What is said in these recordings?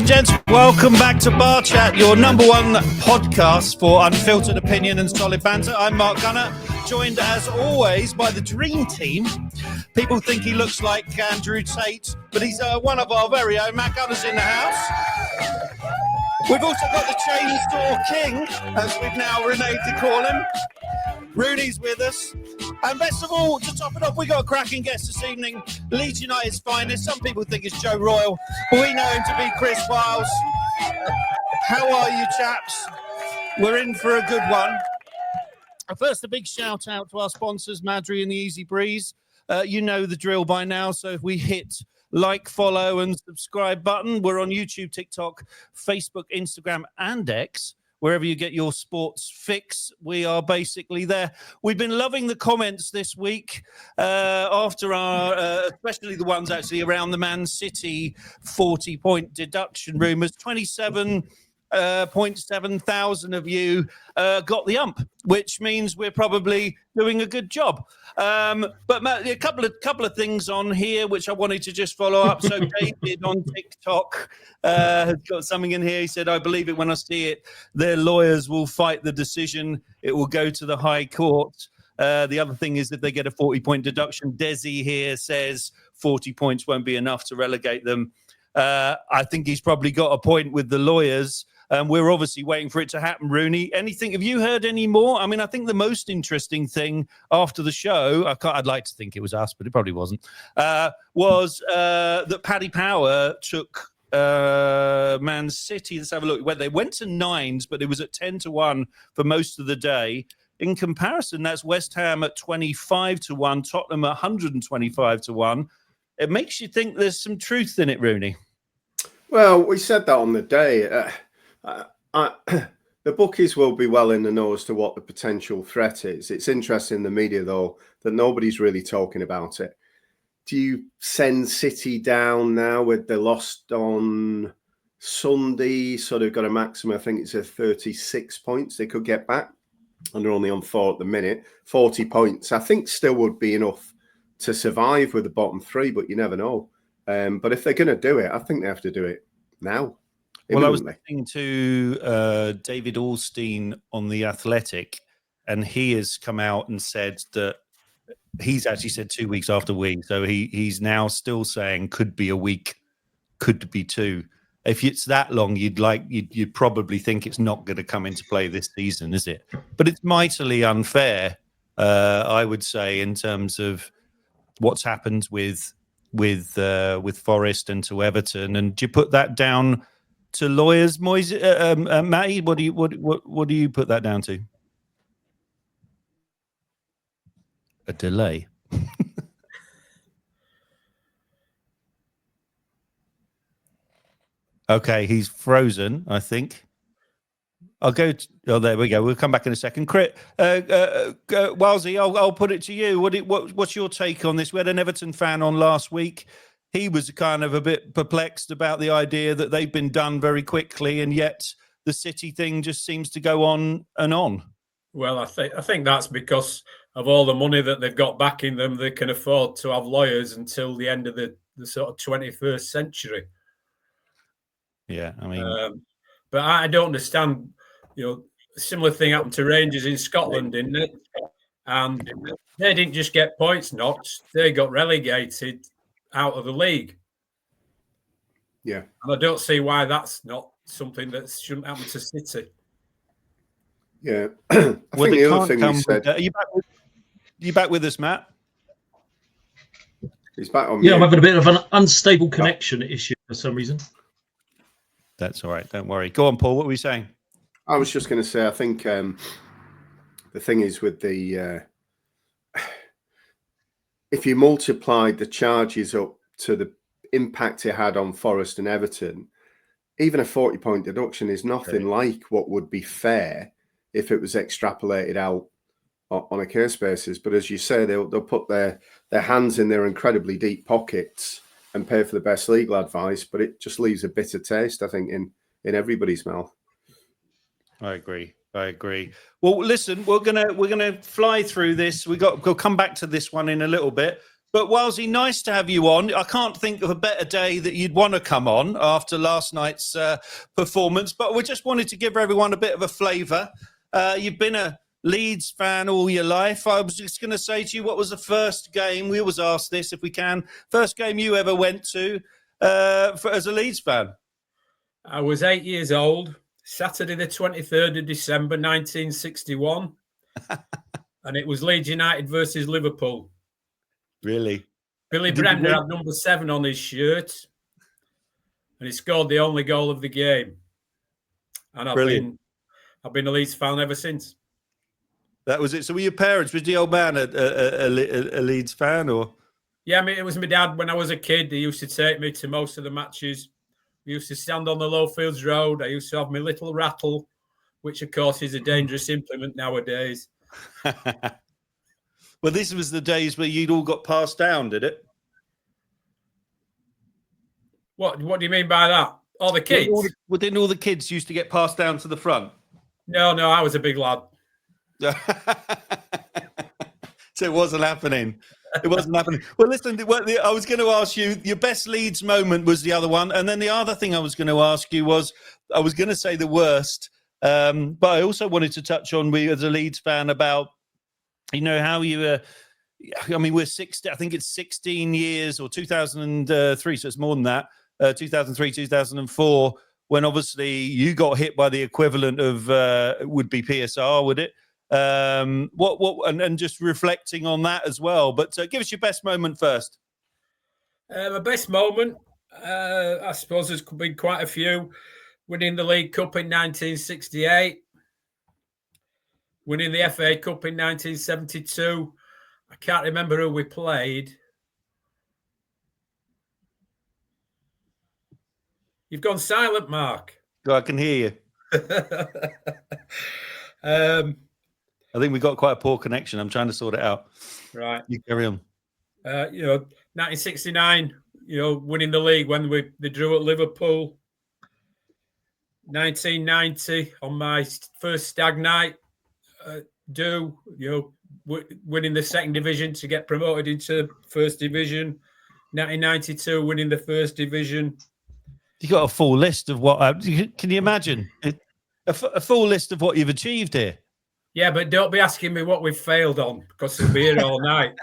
and gents, welcome back to Bar Chat, your number one podcast for unfiltered opinion and solid banter. I'm Mark Gunner, joined as always by the dream team. People think he looks like Andrew Tate, but he's one of our very own. Matt Gunner's in the house. We've also got the Chainsaw King, as we've now renamed to call him. Rooney's with us. And best of all, to top it off, we got a cracking guest this evening, Leeds United's finest. Some people think it's Joe Royle, but we know him to be Chris Wiles. How are you, chaps? We're in for a good one. First, a big shout out to our sponsors, Madry and the Easy Breeze. You know the drill by now, so if we hit like, follow, and subscribe button, we're on YouTube, TikTok, Facebook, Instagram, and X. Wherever you get your sports fix, we are basically there. We've been loving the comments this week after our, especially the ones actually around the Man City 40-point deduction rumours. 27.7 thousand of you got the ump, which means we're probably doing a good job. But Matt, a couple of things on here which I wanted to just follow up. So David on TikTok has got something in here. He said, "I believe it when I see it. Their lawyers will fight the decision. It will go to the High Court." The other thing is if they get a 40-point deduction, Desi here says 40 points won't be enough to relegate them. I think he's probably got a point with the lawyers. We're obviously waiting for it to happen, Rooney. Anything? Have you heard any more? I mean, I think the most interesting thing after the show, I'd like to think it was us, but it probably wasn't, was that Paddy Power took Man City. Let's have a look. Well, they went to nines, but it was at 10-1 for most of the day. In comparison, that's West Ham at 25-1, Tottenham at 125-1. It makes you think there's some truth in it, Rooney. Well, we said that on the day. The bookies will be well in the know as to what the potential threat is. It's interesting in the media, though, that nobody's really talking about it. Do you send City down now with the lost on Sunday? So they've got a maximum, I think it's 36 points they could get back. And they're only on 4 at the minute. 40 points, I think, still would be enough to survive with the bottom three, but you never know. But if they're going to do it, I think they have to do it now. Well, I was listening to David Ornstein on The Athletic, and he has come out and said that he's actually said 2 weeks after week. So he's now still saying could be a week, could be two. If it's that long, you'd probably think it's not going to come into play this season, is it? But it's mightily unfair, I would say, in terms of what's happened with Forest and to Everton. And do you put that down to lawyers, Matty? What do you put that down to? A delay. Okay, he's frozen, I think. I'll go. There we go. We'll come back in a second. Walsey, I'll put it to you. What's your take on this? We had an Everton fan on last week. He was kind of a bit perplexed about the idea that they've been done very quickly, and yet the City thing just seems to go on and on. Well, I think that's because of all the money that they've got backing them. They can afford to have lawyers until the end of the sort of 21st century. Yeah, I mean, but I don't understand. You know, a similar thing happened to Rangers in Scotland, didn't it? And they didn't just get points knocked; they got relegated out of the league. Yeah, and I don't see why that's not something that shouldn't happen to City. Yeah, I think the other thing you said. Are you back with us, Matt? He's back on. Yeah, I'm having a bit of an unstable connection issue for some reason. That's all right. Don't worry. Go on, Paul. What were you saying? I was just going to say, I think the thing is with the if you multiplied the charges up to the impact it had on Forest and Everton, even a 40-point deduction is nothing like what would be fair if it was extrapolated out on a case basis. But as you say, they'll put their hands in their incredibly deep pockets and pay for the best legal advice, but it just leaves a bitter taste, I think, in everybody's mouth. I agree. Well, listen, we're gonna fly through this. We'll come back to this one in a little bit. But Wilesy, nice to have you on. I can't think of a better day that you'd want to come on after last night's performance. But we just wanted to give everyone a bit of a flavour. You've been a Leeds fan all your life. I was just going to say to you, what was the first game? We always ask this if we can. First game you ever went to as a Leeds fan? I was 8 years old, Saturday the 23rd of December, 1961. And it was Leeds United versus Liverpool. Really? Billy Bremner had number 7 on his shirt. And he scored the only goal of the game. And I've been a Leeds fan ever since. That was it. So were your parents, was the old man a Leeds fan, or? Yeah, I mean, it was my dad when I was a kid. He used to take me to most of the matches. We used to stand on the Lowfields Road. I used to have my little rattle, which, of course, is a dangerous implement nowadays. Well, this was the days where you'd all got passed down, did it? What do you mean by that? All the kids? Didn't all the kids used to get passed down to the front? No, I was a big lad. So it wasn't happening. It wasn't happening. Well, listen, I was going to ask you, your best Leeds moment was the other one. And then the other thing I was going to ask you was, I was going to say the worst, but I also wanted to touch on, we as a Leeds fan, about, how you we're 60, I think it's 16 years, or 2003, so it's more than that, 2003, 2004, when obviously you got hit by the equivalent of, would be PSR, would it? And just reflecting on that as well. But give us your best moment first. My best moment, I suppose there's been quite a few. Winning the League Cup in 1968, winning the FA Cup in 1972. I can't remember who we played. You've gone silent, Mark. I can hear you. I think we got quite a poor connection. I'm trying to sort it out. Right. You carry on. 1969, winning the league when they drew at Liverpool. 1990, on my first stag night, winning the second division to get promoted into first division. 1992, winning the first division. You got a full list of what? Can you imagine a full list of what you've achieved here? Yeah, but don't be asking me what we've failed on, because we'll be here all night.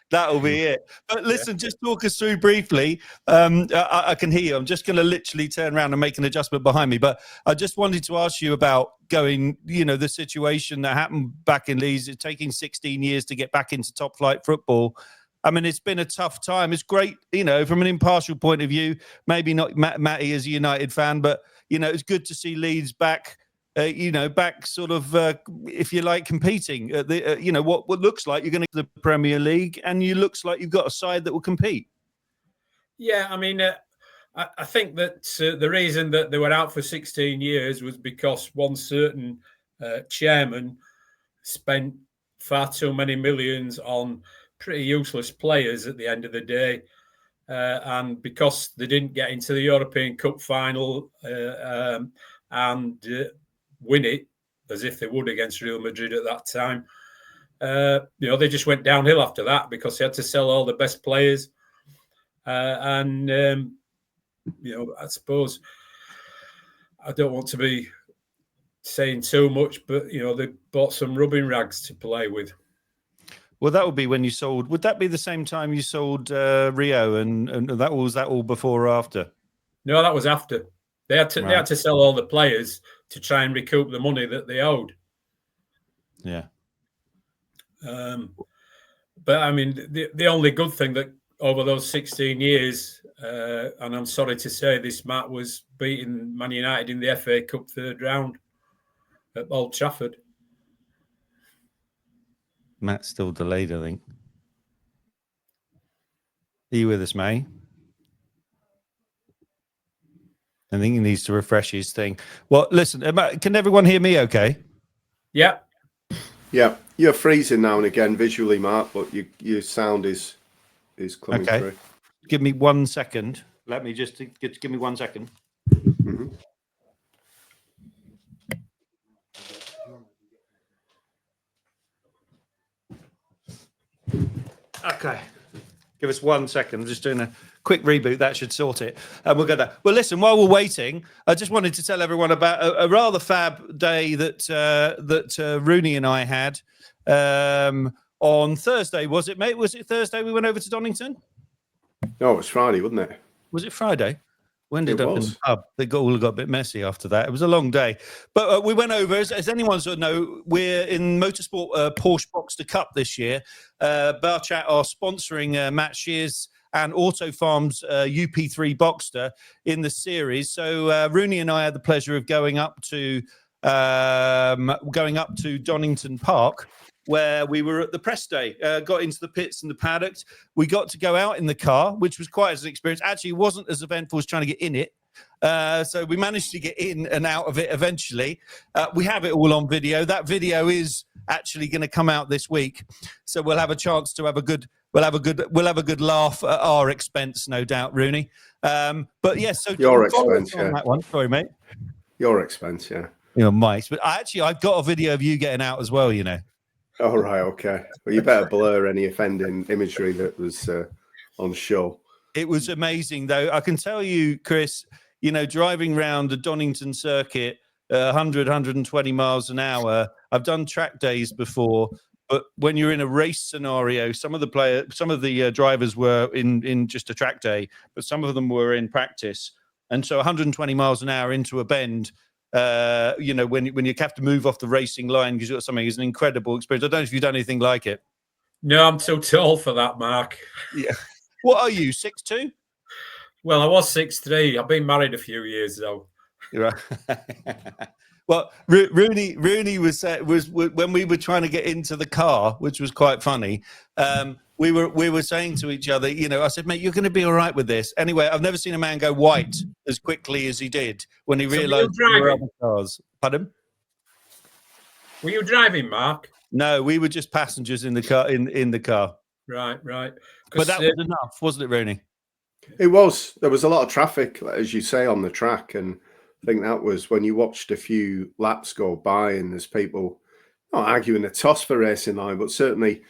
That'll be it. But listen, just talk us through briefly. I can hear you. I'm just going to literally turn around and make an adjustment behind me. But I just wanted to ask you about going, the situation that happened back in Leeds. It's taking 16 years to get back into top flight football. I mean, it's been a tough time. It's great, from an impartial point of view, maybe not Matty as a United fan, but, it's good to see Leeds back. Back sort of, if you like, competing at the, what looks like you're going to the Premier League, and you looks like you've got a side that will compete. Yeah, I mean, I think that the reason that they were out for 16 years was because one certain chairman spent far too many millions on pretty useless players at the end of the day. And because they didn't get into the European Cup final and win it as if they would against Real Madrid at that time, they just went downhill after that because they had to sell all the best players. I suppose I don't want to be saying too much, but, they bought some rubbing rags to play with. Well, that would be when you sold. Would that be the same time you sold Rio, and that was that all before or after? No, that was after. They had to sell all the players to try and recoup the money that they owed. Yeah. But I mean, the only good thing that over those 16 years, and I'm sorry to say this, Matt, was beating Man United in the FA Cup third round at Old Trafford. Matt's still delayed, I think. Are you with us, May? I think he needs to refresh his thing. Well, listen, can everyone hear me okay? Yeah. Yeah. You're freezing now and again visually, Mark, but your sound is coming through. Give me 1 second. Let me just give me 1 second. Mm-hmm. Okay. Give us 1 second. I'm just doing a quick reboot. That should sort it. And we'll go there. Well, listen, while we're waiting, I just wanted to tell everyone about a rather fab day that Rooney and I had on Thursday. Was it, mate? Was it Thursday we went over to Donington? No, it was Friday, wasn't it? Was it Friday? We ended It up in was. the pub. They all got a bit messy after that. It was a long day. But we went over, as anyone sort of know, we're in Motorsport Porsche Boxster Cup this year. Barchat are sponsoring Matt Shears and Auto Farm's UP3 Boxster in the series. So Rooney and I had the pleasure of going up to Donington Park, where we were at the press day, got into the pits and the paddock. We got to go out in the car, which was quite an experience. Actually, it wasn't as eventful as trying to get in it. So we managed to get in and out of it eventually. We have it all on video. That video is actually going to come out this week. So we'll have a chance to have a good laugh at our expense, no doubt, Rooney. But yes, so your expense, on that one. Sorry, mate. Your expense, yeah. You know, Mike's. But I've got a video of you getting out as well, you know. Oh, right, okay. Well, you better blur any offending imagery that was on show. It was amazing, though. I can tell you, Chris, you know, driving around the Donington circuit, 100, 120 miles an hour. I've done track days before, but when you're in a race scenario, some of the drivers were in just a track day, but some of them were in practice. And so 120 miles an hour into a bend, you know, when you have to move off the racing line because you've got something, is an incredible experience. I don't know if you've done anything like it. No, I'm too tall for that, Mark. Yeah. What are you, 6'2"? Well, I was 6'3". I've been married a few years though. Right. Well, Rooney was when we were trying to get into the car, which was quite funny. We were saying to each other, you know, I said, mate, you're going to be all right with this. Anyway, I've never seen a man go white as quickly as he did when he realised there were other cars. Pardon? Were you driving, Mark? No, we were just passengers in the car. In the car. Right. But that was enough, wasn't it, Rooney? It was. There was a lot of traffic, as you say, on the track, and I think that was when you watched a few laps go by, and there's people not arguing the toss for racing line, but certainly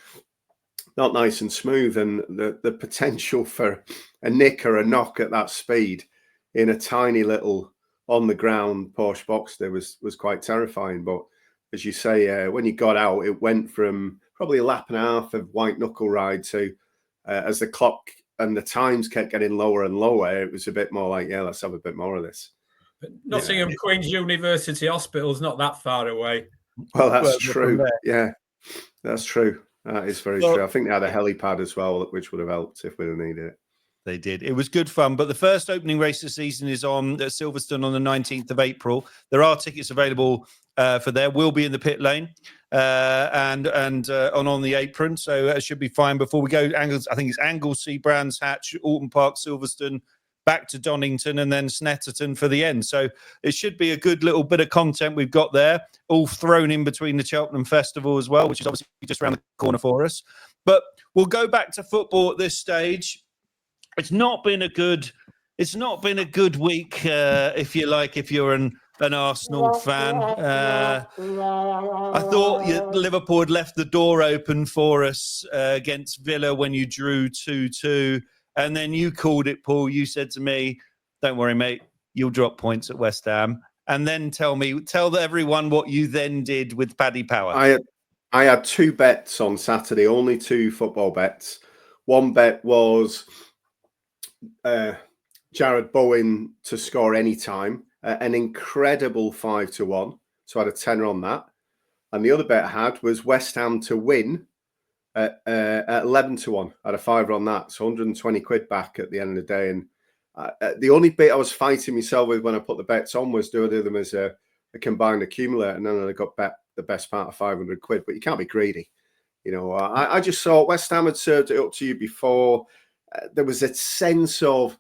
not nice and smooth, and the potential for a nick or a knock at that speed in a tiny little on the ground Porsche Boxster was quite terrifying. But as you say, when you got out, it went from probably a lap and a half of white knuckle ride to as the clock and the times kept getting lower and lower, it was a bit more like, yeah, let's have a bit more of this. But Nottingham Queen's University Hospital is not that far away. Well, that's true. Yeah, that's true. That is very true. I think they had a helipad as well, which would have helped if we'd have needed it. They did. It was good fun. But the first opening race of the season is on at Silverstone on the 19th of April. There are tickets available for there. We'll be in the pit lane and on the apron. So it should be fine before we go. I think it's Anglesey, Brands Hatch, Alton Park, Silverstone, back to Donington, and then Snetterton for the end. So it should be a good little bit of content we've got there, all thrown in between the Cheltenham Festival as well, which is obviously just around the corner for us. But we'll go back to football at this stage. It's not been a good week, if you like, if you're an Arsenal fan. I thought Liverpool had left the door open for us against Villa when you drew 2-2. And then you called it, Paul. You said to me, don't worry, mate, you'll drop points at West Ham. And then tell everyone what you then did with Paddy Power. I had two bets on Saturday, only two football bets. One bet was Jared Bowen to score any time, an incredible 5-1. So I had a tenner on that. And the other bet I had was West Ham to win at 11-1. I had a fiver on that. So 120 quid back at the end of the day. And the only bit I was fighting myself with when I put the bets on was do I do them as a combined accumulator? And then I got bet the best part of 500 quid. But you can't be greedy. You know, I just saw West Ham had served it up to you before. There was a sense of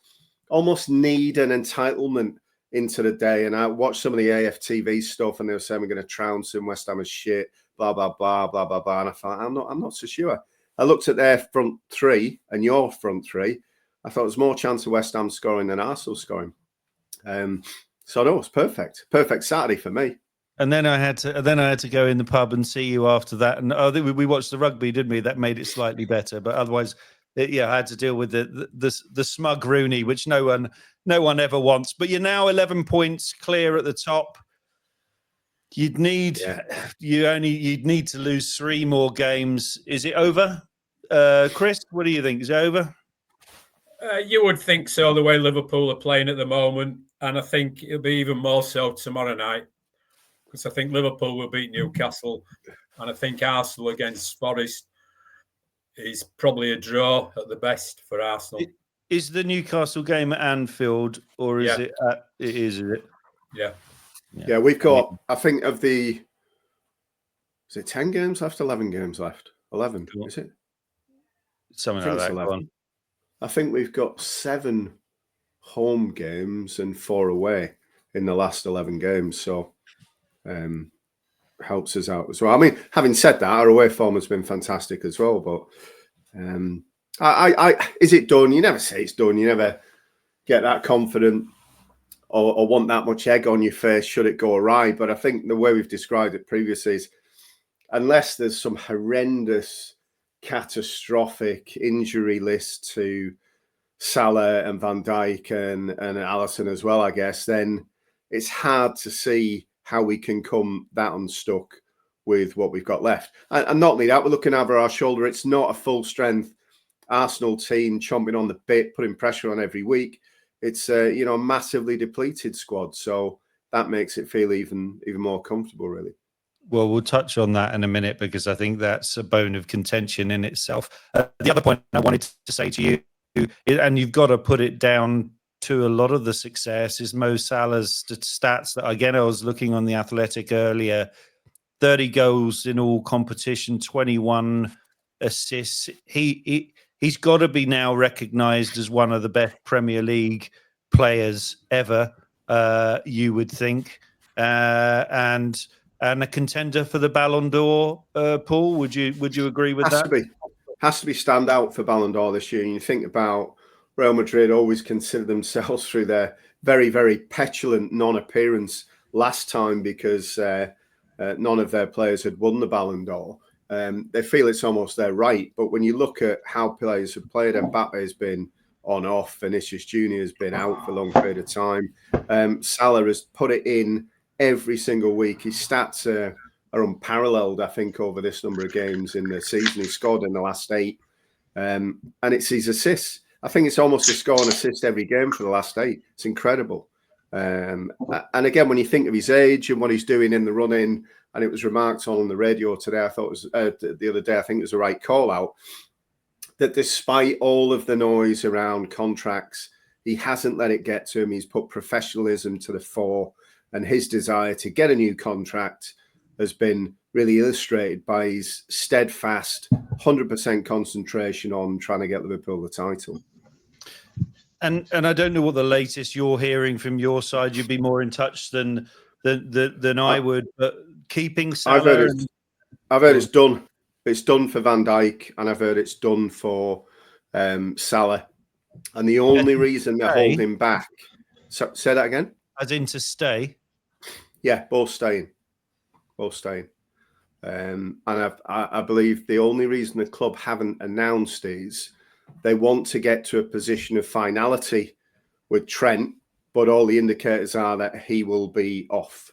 almost need and entitlement into the day. And I watched some of the AFTV stuff and they were saying we're going to trounce him, West Ham is shit, blah, blah, blah, blah, blah, blah. And I thought, I'm not so sure. I looked at their front three and your front three. I thought there was more chance of West Ham scoring than Arsenal scoring. So no, it's perfect. Perfect Saturday for me. And then I had to go in the pub and see you after that. And we watched the rugby, didn't we? That made it slightly better. But otherwise, I had to deal with the smug Rooney, which no one ever wants. But you're now 11 points clear at the top. You'd need to lose 3 more games. Is it over, Chris? What do you think? Is it over? You would think so, the way Liverpool are playing at the moment, and I think it'll be even more so tomorrow night. Because I think Liverpool will beat Newcastle, and I think Arsenal against Forest is probably a draw at the best for Arsenal. Is the Newcastle game at Anfield, or is it? It is it? Yeah. We've got. I think of the. Is it 10 games left? 11 games left? 11. Is it? Something like that. I think we've got 7 home games and 4 away in the last 11 games. So. Helps us out as well. I mean, having said that, our away form has been fantastic as well. But is it done? You never say it's done. You never get that confident or want that much egg on your face should it go awry. But I think the way we've described it previously is, unless there's some horrendous, catastrophic injury list to Salah and Van Dijk and Alisson as well, I guess, then it's hard to see how we can come that unstuck with what we've got left. And not only that, we're looking over our shoulder. It's not a full strength Arsenal team chomping on the bit, putting pressure on every week. It's a massively depleted squad. So that makes it feel even more comfortable, really. Well, we'll touch on that in a minute because I think that's a bone of contention in itself. The other point I wanted to say to you, and you've got to put it down to a lot of the success, is Mo Salah's stats that, again, I was looking on the Athletic earlier, 30 goals in all competition, 21 assists. He's got to be now recognised as one of the best Premier League players ever, you would think, and a contender for the Ballon d'Or. Paul, would you agree with that? Has to be stand out for Ballon d'Or this year. And you think about Real Madrid always consider themselves through their very, very petulant non-appearance last time because none of their players had won the Ballon d'Or. They feel it's almost their right. But when you look at how players have played, Mbappe has been on off, Vinicius Junior has been out for a long period of time. Salah has put it in every single week. His stats are unparalleled, I think, over this number of games in the season. He scored in the last 8. And it's his assists. I think it's almost a score and assist every game for the last 8. It's incredible. And again, when you think of his age and what he's doing in the run-in, and it was remarked on the radio today, I thought it was the other day, I think it was the right call out, that despite all of the noise around contracts, he hasn't let it get to him. He's put professionalism to the fore, and his desire to get a new contract has been really illustrated by his steadfast 100% concentration on trying to get Liverpool the title. And I don't know what the latest you're hearing from your side. You'd be more in touch than I would. But keeping Salah, I've heard it's done. It's done for Van Dijk, and I've heard it's done for Salah. And the only reason they're holding back. So, say that again. As in to stay. Yeah, both staying. And I believe the only reason the club haven't announced is they want to get to a position of finality with Trent, but all the indicators are that he will be off.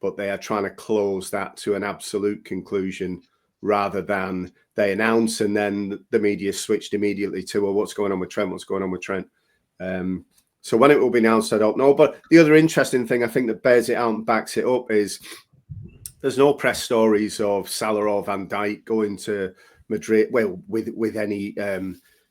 But they are trying to close that to an absolute conclusion rather than they announce and then the media switched immediately to, well, what's going on with Trent? So when it will be announced, I don't know. But the other interesting thing I think that bears it out and backs it up is there's no press stories of Salah or Van Dijk going to Madrid, well, with any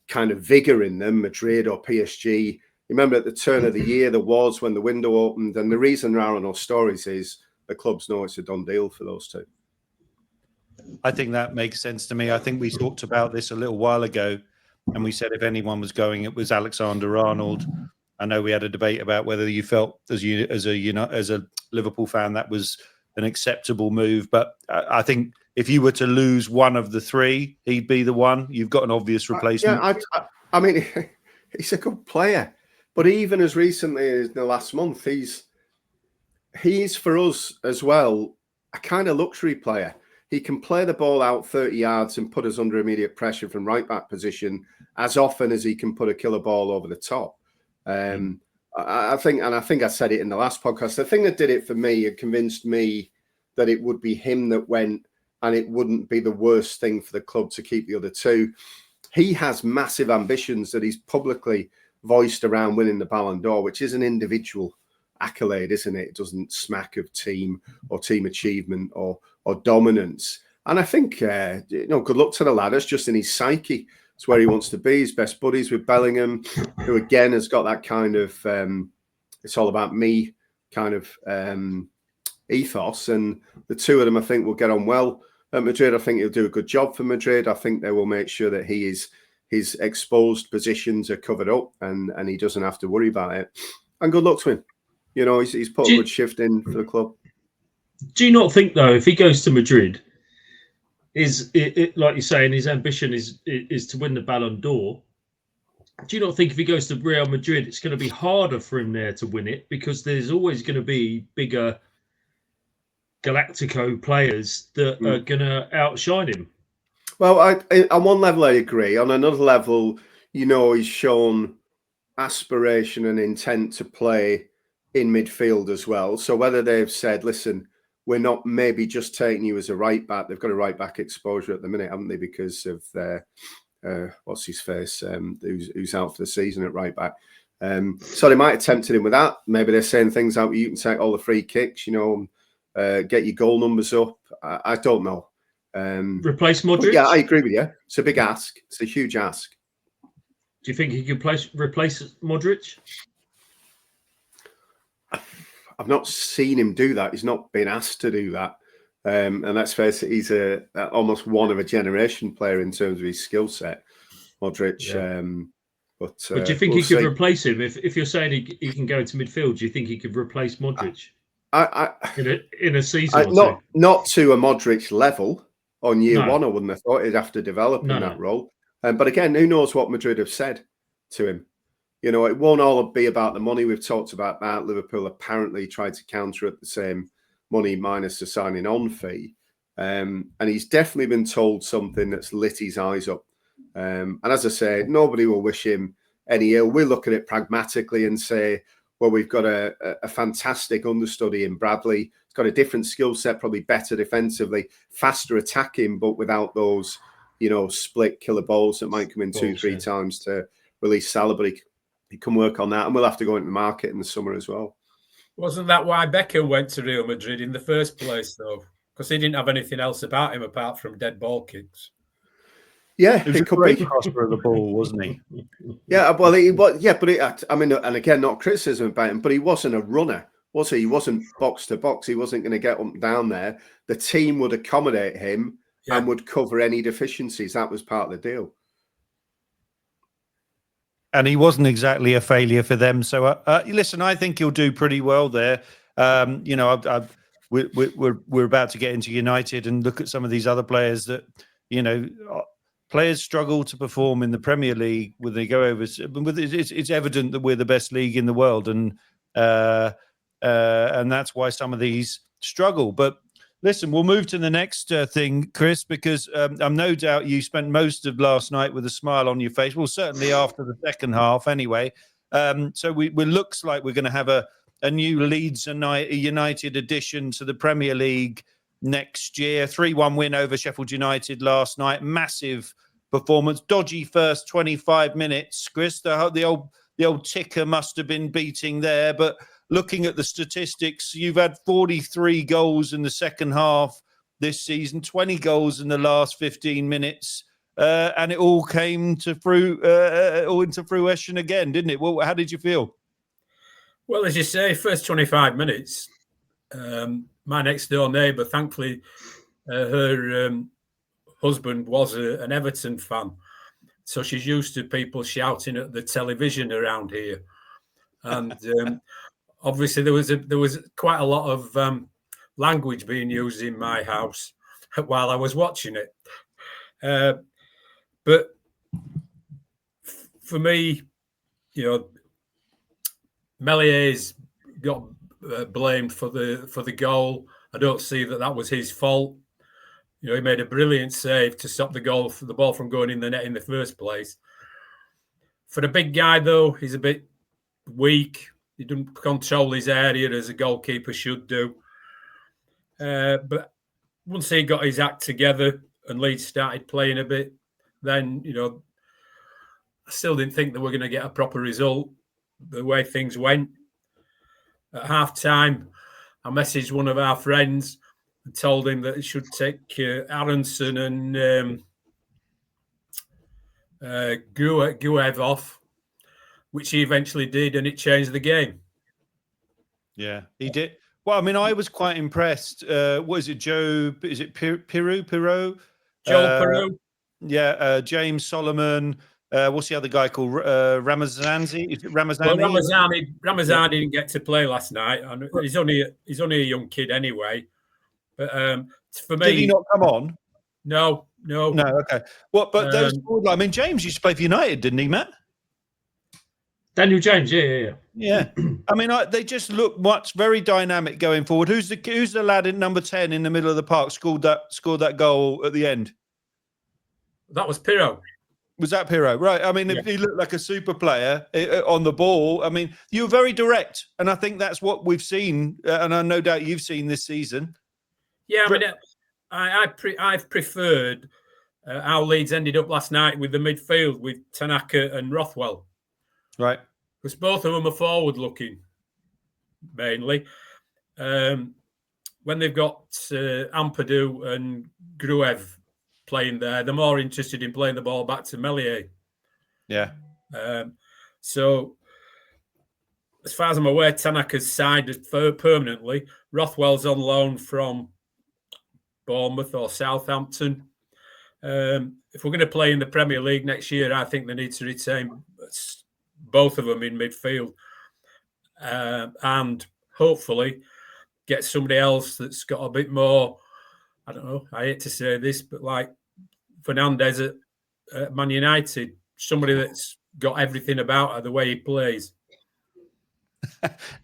kind of vigour in them, Madrid or PSG. Remember at the turn of the year there was when the window opened, and the reason there are no stories is the clubs know it's a done deal for those two. I think that makes sense to me. I think we talked about this a little while ago, and we said if anyone was going, it was Alexander-Arnold. I know we had a debate about whether you felt as a Liverpool fan that was an acceptable move, but I think if you were to lose one of the three, he'd be the one. You've got an obvious replacement. Yeah, I mean, he's a good player, but even as recently as the last month, he's he's for us as well a kind of luxury player. He can play the ball out 30 yards and put us under immediate pressure from right back position as often as he can put a killer ball over the top. I think I said it in the last podcast. The thing that did it for me and convinced me that it would be him that went, and it wouldn't be the worst thing for the club to keep the other two. He has massive ambitions that he's publicly voiced around winning the Ballon d'Or, which is an individual accolade, isn't it? It doesn't smack of team or team achievement or dominance. And I think, good luck to the lad. It's just in his psyche. It's where he wants to be. He's best buddies with Bellingham, who again has got that kind of it's all about me kind of ethos. And the two of them, I think, will get on well at Madrid. I think he'll do a good job for Madrid. I think they will make sure that his exposed positions are covered up and he doesn't have to worry about it. And good luck to him. He's put a good shift in for the club. Do you not think, though, if he goes to Madrid, is it like you're saying, his ambition is to win the Ballon d'Or? Do you not think if he goes to Real Madrid, it's going to be harder for him there to win it because there's always going to be bigger Galactico players that are going to outshine him? Well, on one level, I agree. On another level, he's shown aspiration and intent to play in midfield as well. So whether they've said, listen, we're not maybe just taking you as a right back. They've got a right back exposure at the minute, haven't they? Because of what's his face, who's out for the season at right back. So they might have tempted him with that. Maybe they're saying things out. You can take all the free kicks, get your goal numbers up. I don't know. Replace Modric? Yeah, I agree with you. It's a big ask. It's a huge ask. Do you think he could replace Modric? I've not seen him do that. He's not been asked to do that. And let's face it, he's almost one of a generation player in terms of his skill set, Modric. Yeah. But do you think he could replace him? If you're saying he can go into midfield, do you think he could replace Modric in a season or two? Not to a Modric level on year one, I wouldn't have thought. He'd have to develop in that role. But again, who knows what Madrid have said to him? It won't all be about the money. We've talked about that. Liverpool apparently tried to counter at the same money minus the signing on fee. And he's definitely been told something that's lit his eyes up. And as I say, nobody will wish him any ill. We'll look at it pragmatically and say, well, we've got a fantastic understudy in Bradley. He's got a different skill set, probably better defensively, faster attacking, but without those, split killer balls that might come in 2-3 times to release Salah. But he can work on that, and we'll have to go into the market in the summer as well. Wasn't that why Beckham went to Real Madrid in the first place, though? Because he didn't have anything else about him apart from dead ball kicks. Yeah, he was a great crosser of the ball, wasn't he? Yeah, well, and again, not criticism about him, but he wasn't a runner, was he? He wasn't box to box. He wasn't going to get up and down there. The team would accommodate him and would cover any deficiencies. That was part of the deal. And he wasn't exactly a failure for them. So, listen, I think he'll do pretty well there. We're about to get into United and look at some of these other players that, players struggle to perform in the Premier League when they go over. It's evident that we're the best league in the world, and that's why some of these struggle. But listen, we'll move to the next thing, Chris, because I'm no doubt you spent most of last night with a smile on your face. Well, certainly after the second half anyway. So it looks like we're going to have a new Leeds United addition to the Premier League next year. 3-1 win over Sheffield United last night. Massive performance. Dodgy first 25 minutes, Chris. The old ticker must have been beating there, but looking at the statistics, you've had 43 goals in the second half this season, 20 goals in the last 15 minutes, and it all came to into fruition again, didn't it? Well, how did you feel? Well, as you say, first 25 minutes, my next-door neighbour, thankfully, her husband was an Everton fan, so she's used to people shouting at the television around here, and obviously, there was quite a lot of language being used in my house while I was watching it. But for me, Mellier's got blamed for the goal. I don't see that was his fault. You know, he made a brilliant save to stop the ball from going in the net in the first place. For the big guy, though, he's a bit weak. He doesn't control his area as a goalkeeper should do. But once he got his act together and Leeds started playing a bit, then, you know, I still didn't think that we're going to get a proper result the way things went. At half-time, I messaged one of our friends and told him that he should take Aronson and Guev off, which he eventually did, and it changed the game. Yeah, he did. Well, I mean, I was quite impressed. What is it, Joe? Is it Pirou? Joel Peru. Yeah, James Solomon. What's the other guy called? Ramazani? Is it Ramazani? Well, Ramazani didn't get to play last night. And he's only a young kid anyway. But for me, did he not come on? No. Okay. Well, but those. I mean, James used to play for United, didn't he, Matt? Daniel James, yeah. I mean, they just look very dynamic going forward. Who's the lad in number 10 in the middle of the park scored that goal at the end? That was Pirou. Was that Pirou? Right. I mean, Yeah. He looked like a super player on the ball. I mean, you were very direct, and I think that's what we've seen, and I no doubt you've seen this season. Yeah, I mean, I've preferred how Leeds ended up last night with the midfield with Tanaka and Rothwell. Right. Because both of them are forward-looking, mainly. When they've got Ampadu and Gruev playing there, they're more interested in playing the ball back to Meslier. Yeah. So, as far as I'm aware, Tanaka's signed permanently. Rothwell's on loan from Bournemouth or Southampton. If we're going to play in the Premier League next year, I think they need to retain both of them in midfield and hopefully get somebody else that's got a bit more, I don't know, I hate to say this, but like Fernandez at Man United, somebody that's got everything about her, the way he plays.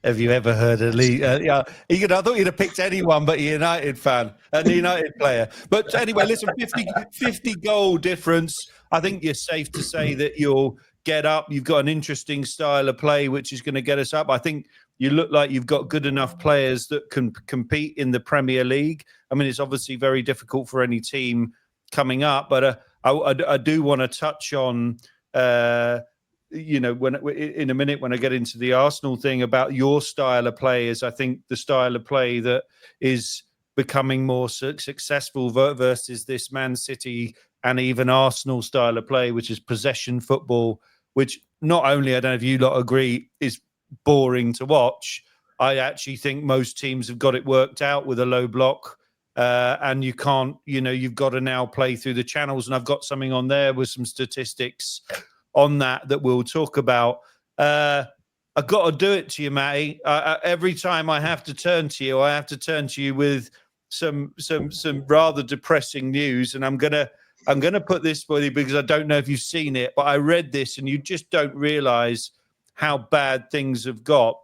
Have you ever heard of Lee? I thought you'd have picked anyone but a United fan, a United player. But anyway, listen, 50 goal difference. I think you're safe to say that you'll get up. You've got an interesting style of play, which is going to get us up. I think you look like you've got good enough players that can compete in the Premier League. I mean, it's obviously very difficult for any team coming up, but I do want to touch on, when in a minute when I get into the Arsenal thing about your style of play. Is I think the style of play that is becoming more successful versus this Man City and even Arsenal style of play, which is possession football, which not only, I don't know if you lot agree, is boring to watch. I actually think most teams have got it worked out with a low block. And you can't, you've got to now play through the channels. And I've got something on there with some statistics on that we'll talk about. I've got to do it to you, Matty. Every time I have to turn to you, I have to turn to you with some rather depressing news. And I'm gonna put this for you because I don't know if you've seen it, but I read this and you just don't realise how bad things have got.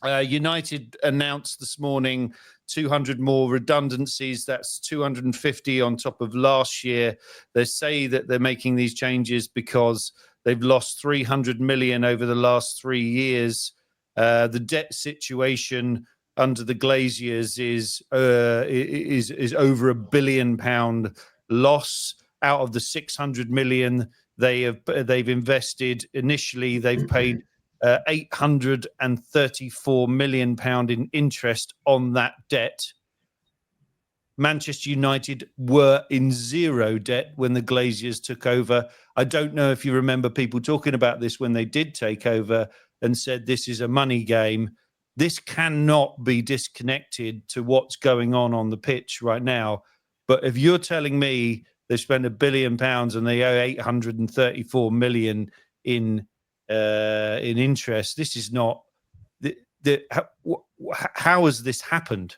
United announced this morning 200 more redundancies. That's 250 on top of last year. They say that they're making these changes because they've lost 300 million over the last 3 years. The debt situation under the Glaziers is over £1 billion loss. Out of the 600 million they've invested initially, they've paid £834 million in interest on that debt. Manchester United were in zero debt when the Glaziers took over. I don't know if you remember people talking about this when they did take over and said this is a money game. This cannot be disconnected to what's going on the pitch right now. But if you're telling me they've spent £1 billion and they owe 834 million in interest, this is not how has this happened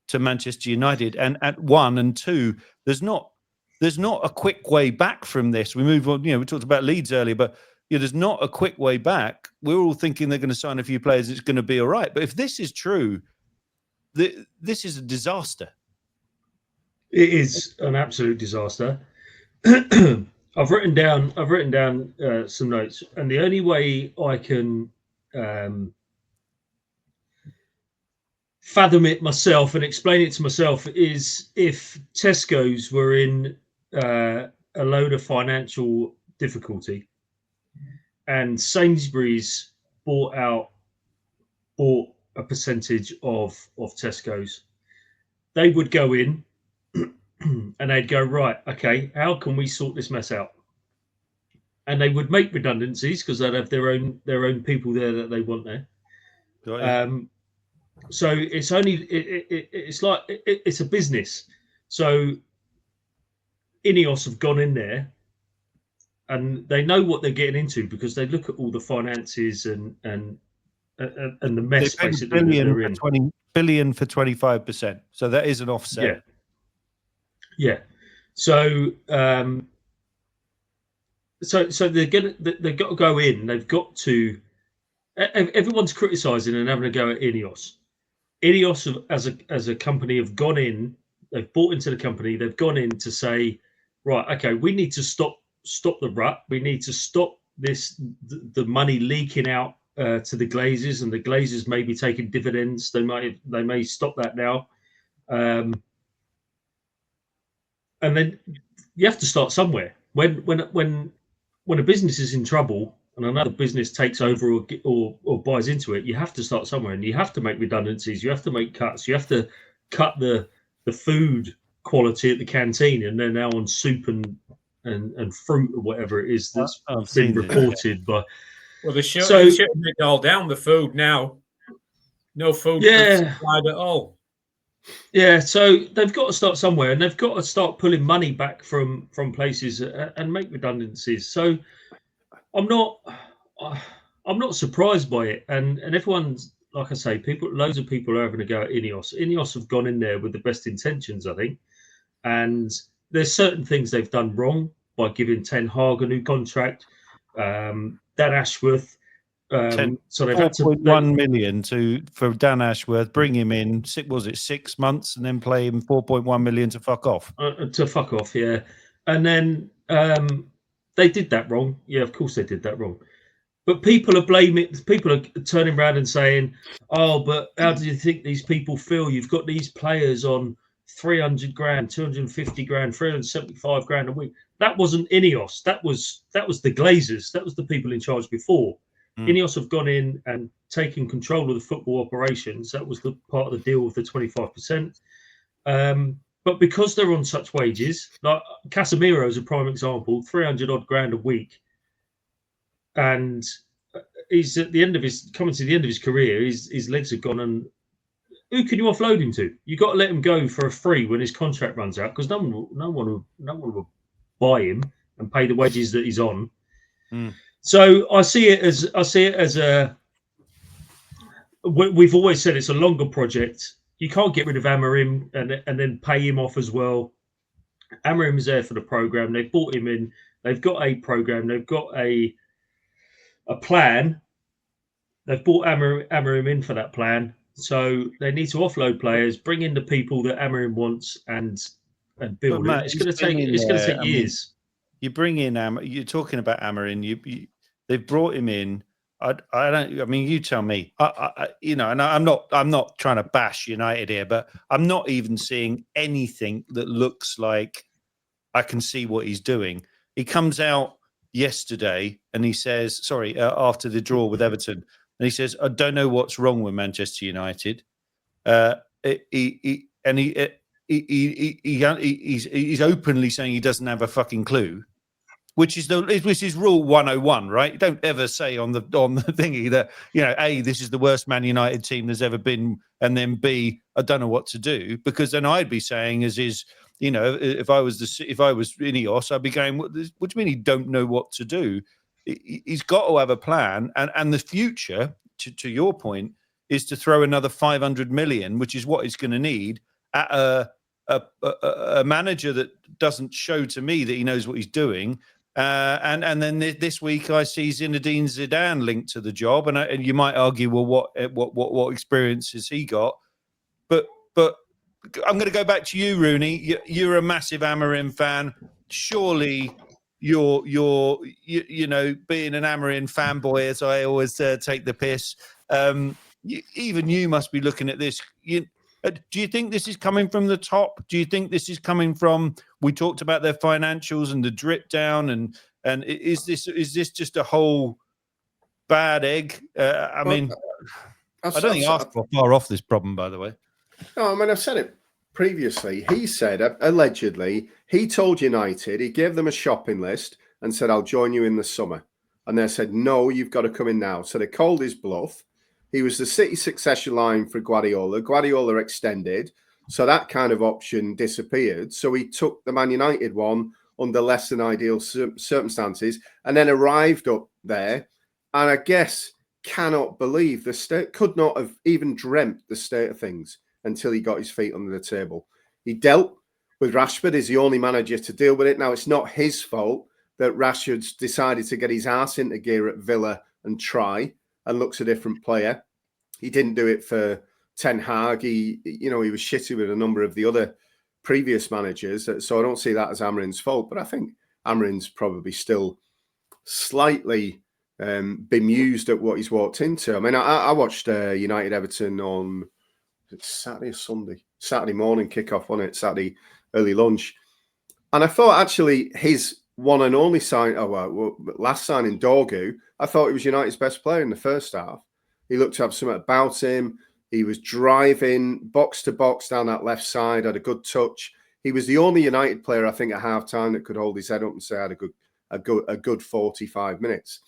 to Manchester United? And at one and two, there's not a quick way back from this. We move on. We talked about Leeds earlier, but there's not a quick way back. We're all thinking they're going to sign a few players. It's going to be all right. But if this is true, this is a disaster. It is an absolute disaster. I've written down some notes, and the only way I can fathom it myself and explain it to myself is if Tesco's were in a load of financial difficulty, and Sainsbury's bought a percentage of Tesco's, they would go in and they'd go, right, okay, how can we sort this mess out? And they would make redundancies because they'd have their own people there that they want there. So it's it's a business. So Ineos have gone in there and they know what they're getting into because they look at all the finances and the mess basically that they're in. 20 billion for 25%. So that is an offset. Yeah. So so they've got to go in. They've got to. Everyone's criticising and having a go at Ineos. Ineos as a company have gone in. They've bought into the company. They've gone in to say, right, okay, we need to stop the rut. We need to stop the money leaking out to the Glazers, and the Glazers may be taking dividends. They may stop that now. And then you have to start somewhere. When a business is in trouble and another business takes over or buys into it, you have to start somewhere, and you have to make redundancies. You have to make cuts. You have to cut the food quality at the canteen, and they're now on soup and fruit or whatever it is that's been reported. But they shutting it all down. The food now, no food supplied at all. Yeah, so they've got to start somewhere, and they've got to start pulling money back from places and make redundancies. So I'm not surprised by it, and everyone's, like I say, loads of people are having a go at Ineos. Ineos have gone in there with the best intentions, I think, and there's certain things they've done wrong by giving Ten Hag a new contract. Dan Ashworth. So they've had to 4.1 million for Dan Ashworth, bring him in. Was it 6 months, and then play him 4.1 million to fuck off? Yeah. And then they did that wrong. Yeah, of course they did that wrong. But people are blaming. People are turning around and saying, "Oh, but how do you think these people feel? You've got these players on 300 grand, 250 grand, 375 grand a week." That wasn't Ineos. That was the Glazers. That was the people in charge before. Ineos have gone in and taken control of the football operations. That was the part of the deal with the 25%. But because they're on such wages, like Casemiro is a prime example, 300 odd grand a week, and he's at the end of his career. His legs have gone, and who can you offload him to? You got to let him go for a free when his contract runs out, because no one will buy him and pay the wages that he's on. So I see it as we've always said it's a longer project. You can't get rid of Amorim and then pay him off as well. Amorim is there for the program. They've brought him in. They've got a program. They've got a plan. They've brought Amorim in for that plan. So they need to offload players, bring in the people that Amorim wants, and build Matt, it. It's going to take years. You bring in you're talking about Amorim. They've brought him in. I don't. I mean, you tell me. And I'm not trying to bash United here, but I'm not even seeing anything that looks like I can see what he's doing. He comes out yesterday and he says, after the draw with Everton, and he says, "I don't know what's wrong with Manchester United." He's openly saying he doesn't have a fucking clue. Which is rule 101, right? You don't ever say on the thingy that, A, this is the worst Man United team there's ever been, and then B, I don't know what to do, because then I'd be saying if I was Ineos, I'd be going, what do you mean you don't know what to do? He's got to have a plan, and the future, to your point, is to throw another 500 million, which is what he's going to need, at a manager that doesn't show to me that he knows what he's doing. And then this week I see Zinedine Zidane linked to the job, and you might argue, well, what experience has he got? But I'm going to go back to you, Rooney. You're a massive Amorim fan. Surely you're being an Amorim fanboy, as I always take the piss. Even you must be looking at this. Do you think this is coming from the top? Do you think this is coming from? We talked about their financials and the drip down, and is this just a whole bad egg? I don't think Arsenal are far off this problem, by the way. No, I mean, I've said it previously. He said, allegedly, he told United, he gave them a shopping list and said, I'll join you in the summer. And they said, no, you've got to come in now. So they called his bluff. He was the City succession line for Guardiola. Guardiola extended. So that kind of option disappeared. So he took the Man United one under less than ideal circumstances and then arrived up there. And I guess cannot believe the state, could not have even dreamt the state of things until he got his feet under the table. He dealt with Rashford. He's the only manager to deal with it. Now, it's not his fault that Rashford's decided to get his arse into gear at Villa and try and looks a different player. He didn't do it for Ten Hag. He was shitty with a number of the other previous managers. So I don't see that as Amorim's fault. But I think Amorim's probably still slightly bemused at what he's walked into. I mean, I watched United Everton on Saturday or Sunday, Saturday morning kickoff on it, Saturday early lunch. And I thought actually his one and only last signing, Dorgu, I thought he was United's best player in the first half. He looked to have something about him. He was driving box to box down that left side, had a good touch. He was the only United player, I think, at half-time that could hold his head up and say I had a good 45 minutes.